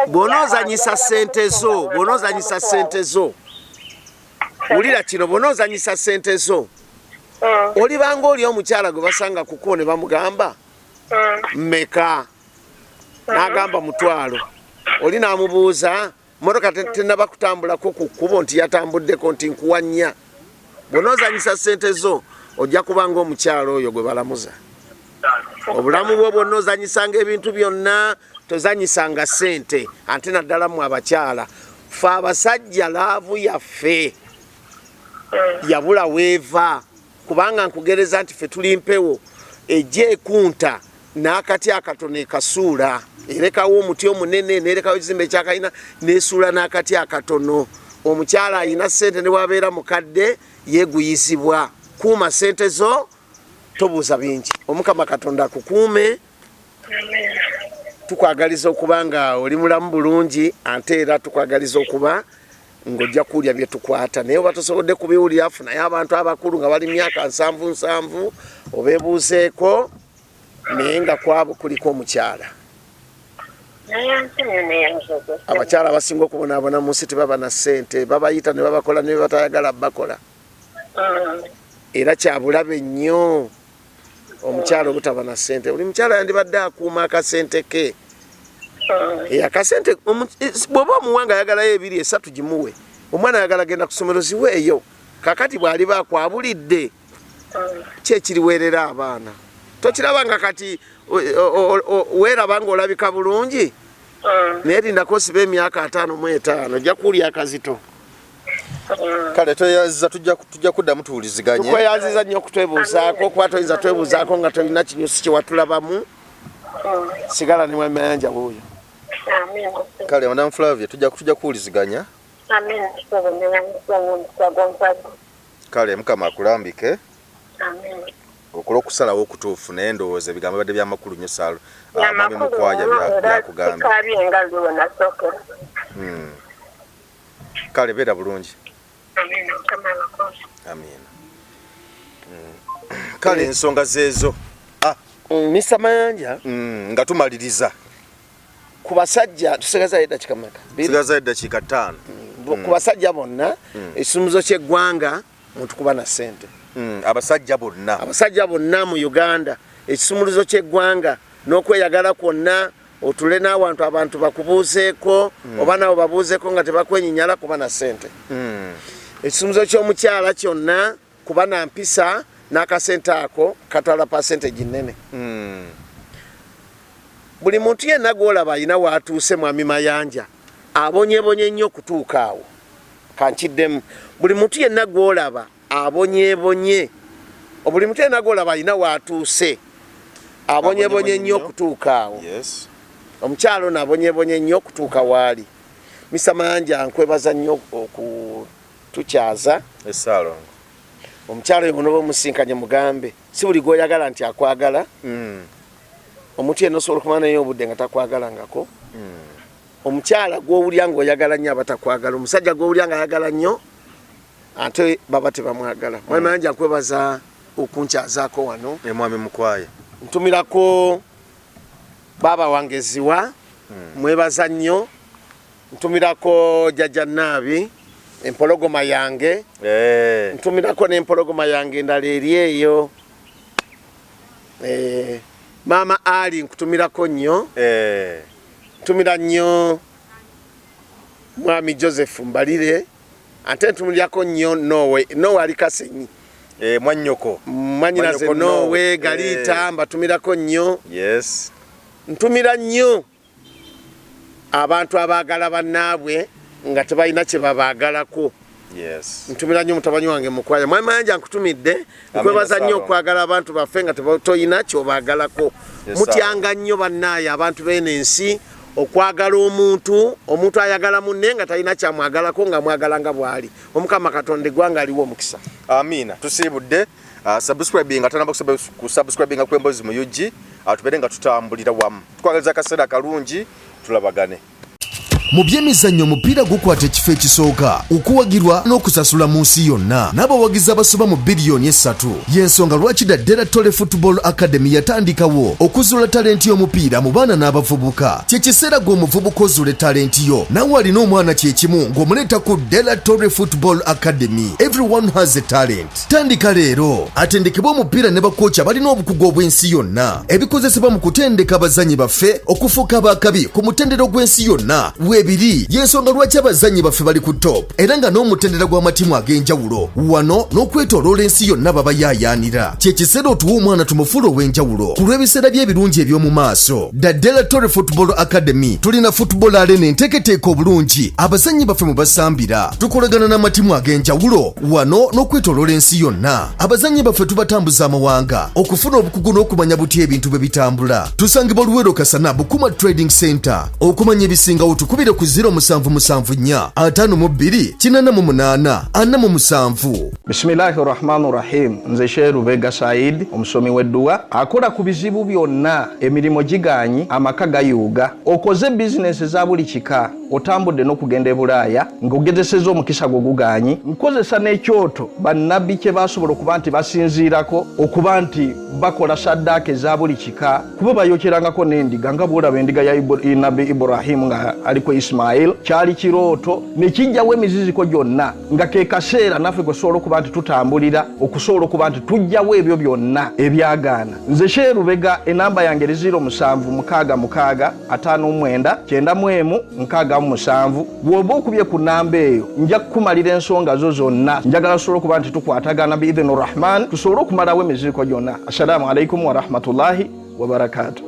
Bw'onoozanyisa ssente zo wulira kino, bw'onoozanyisa ssente zo olibanga oli omukyala gwe basanga kuko ne bamugamba mmeka n'agamba mutwalo, oli n'amubuuza motoka tenaba kutambulako ku kkubo nti yatambuddeko nti nkuwa nnya. Bw'onoozanyisa ssente zo ojja kubanga omukyala oyo gwe balamuza. Obulamu bwo bw'onoozanyisanga ebintu byonna tozanyisanga ssente. Ate naddala mu abakyala ffe abasajja laavu yaffe yabula weeva kubanga nkugereza nti ffe tuli mpewo ejja ekunta n'akati akatono ekasuula erekawo omuti omunene nerekawo ekizimbe ekyakalina nesuula n'akati akatono. Omukyala alina ssente ne wabeera mukadde yeeguyizibwa. Kuuma ssente zo tobuuza bingi. Omukama Katonda akukuume. Tukwagaliza okuba nga oli mulamu bulungi ate era tukwagaliza okuba ng'ojja kuwulya bye tukwata naye oba tosobodde kubiwulira funayo abantu abakulu nga bali myaka 7 obeebuuzeeko naye nga kwabo kuliko omukyala. Abakyala abasinga okubonaabona mu nsi tebaba na ssente, babayita ne babakola ne batayagala bakola. Era kyabulabe nnyo omukyala obutaba na ssente. Buli mukyala yandibadde akuuma akasente ke. Akasente bw'oba omuwanga ayagalayo 2-3 gimuwe. Omwana ayagala genda ku ssomero ziweeyo. Kakati bw'aliba akwabulidde kyekiriweerera abaana. Tokiraba nga kati weeraba ng'olabika bulungi naye lindako osiba emyaka 5 ojja kuwulya akazito. Kale tweyaziza tujja kuddamu tuwuliziganye. Tukweyaziza nnyo okutwebuuzaako kuba toyinza twebuuzaako nga tolina kinyusi kye watulabamu. Sigala ne Mwamayanja wuuyo. Kale Madam Flavia tujja kuwuliziganya. Kale Mukama akulambike. Okulo kusalawo okutuufu naye ndowooza ebigambo badde byamakulu nnyo Salo. Mami Mukwaya byakugamba. Kale beera bulungi. Amin. Kale ensonga zeezo. Mr. Mayanja nga tumaliriza. Ku basajja tusigaza eddakiika mmeka? Tusigaza eddakiika 5. Ku basajja bonna essumuzo ky'eggwanga muntu kuba na ssente. Abasajja bonna mu Uganda ekisumuluzo ky'eggwanga n'okweyagala kwonna otule n'awantu abantu bakubuuzeeko oba nabo babuuzeeko nga tebakwenyinyala kuba na ssente. Ekisumuluzo ky'omukyala kyonna kuba na mpisa n'akasente ako katwala percentage nnene. Buli muntu yenna gw'olaba alina waatuuse Mwami Mayanja abonyebonye nnyo okutuuka awo. Kankiddemu buli muntu yenna gw'olaba abonyebonye buli muntu yenna gw'olaba alina waatuuse abonyebonye nnyo okutuuka awo. Omukyala ono abonyebonye nnyo okutuuka waali. Mr. Mayanja nkwebaza nnyo okutukyaza. Omukyala oyo bw'onoba omusinkanye mugambe si buli gw'oyagala nti akwagala. Omuntu yenna osobola okumala naye obudde nga takwagalangako. Omukyala gw'owulya ng'oyagala nnyo aba takwagala. Omusajja gw'owulya ng'ayagala nnyo ate baba tebamwagala. Mwami Mayanja nkwebaza okunkyazaako wano. Mwami Mukwaya ntumirako baba wange Ziwa mwebaza nnyo. Ntumirako Jjajja Naabi empologoma yange. Ntumirako n'empologoma yange endala eri eyo. Mama Ali nkutumirako nnyo. Ntumira nnyo Mwami Joseph Mbalire. Ate ntumiryako nnyo Nowe ali Kasenyi. Mwannyoko. Mwanyinaze Nowe Galita mbatumirako nnyo. Ntumira nnyo abantu abaagala bannaabwe nga tebalina kye babaagalako. Yes. Ntumira nnyo mutabanyi wange mukwaya. Mwami yanja nkutumidde. Nkwebaza nnyo okwagala abantu baffe nga tebotoyina kyobaagalako. Mutyanga nnyo bannaye abantu b'ensi okwagala omuntu ayagala munne nga talina kyamwagalako nga mwagala nga bw'ali. Omukama Katonda eggwanga aliwo omukisa. Amina. Tusiibudde. Subscribing atanamba kusubscribing kw'emboozi mu UG. Tubeere nga tutambulira wamu. Tukwagaliza akaseera kalungi tulabagane. Mu byemizannyo omupiira gukwata ekifo ekisooka okuwagirwa n'okusasula mu nsi yonna n'abawagizi abasoba mu biliyoni 3 y'ensonga lwaki Daddera Tole Football Academy yatandikawo okuzuula talenti y'omupiira mu baana n'abavubuka. Kye kiseera gw'omuvubuka ozuula talenti yo nawe alina omwana kyekimu ng'omuleeta ku Daddera Tole Football Academy. Everyone has a talent. Tandika leero atendekebwa omupiira ne bakooki abalina obukugu obw'ensi yonna ebikozesebwa mu kutendeka abazannyi baffe okufuuka abakabi ku mutendero gw'ensi yonna. Ebiri y'ensonga lwaki abazannyi baffe bali ku top era nga n'omutendera gw'amatimu ag'enjawulo wano n'okwetoloola ensi yonna baba yaayaanira. Kye kiseera otuwa omwana tumufuula ow'enjawulo ku lw'ebiseera by'ebirungi eby'omu maaso. Daddera Tole Football Academy tulina football arena enteeketeeka obulungi abazannyi baffe mu basambira. Tukolagana n'amatimu ag'enjawulo wano n'okwetoloola ensi yonna. Abazannyi baffe tubatambuza amawanga okufuna obukugu n'okumanya butya ebintu bwe bitambula. Tusangibwa Luweero Kasana Bukuma Trading Center. Okumanya ebisingawo tukubire ku 0774 Bismillahirrahmanirrahim. Nze Sheikh Rubega Said omusomi w'edduwa akola ku bizibu byonna emirimu giganye amaka gayuuga. Okoze bizinesi za buli kika otambudde n'okugenda e Bulaaya ng'ogezesezza omukisa gwo guganye. Nkozesa n'ekyoto bannabbi kye basobola okuba nti basinziirako okuba nti bakola saddaaka eza buli kika kuba bayokyerangako n'endiga nga bw'olaba endiga ya Nabbi Ibrahim nga aliko Ismail. Kyali kirooto ne kijjawo emiziziko gyonna nga ke kaseera naffe gwe tusobola okuba nti tutambulira okusobola okuba nti tujjawo ebyo byonna ebyagaana. Nze Sheikh Rubega enamba yange 0766599997 bw'oba okubye ku namba eyo nja kukumalira ensonga zo zonna. Njagala tusobole okuba nti tukwatagana biidhini rahman tusobole okumalawo emiziziko gyonna. Assalamu alaikum wa rahmatullahi wa barakatuh.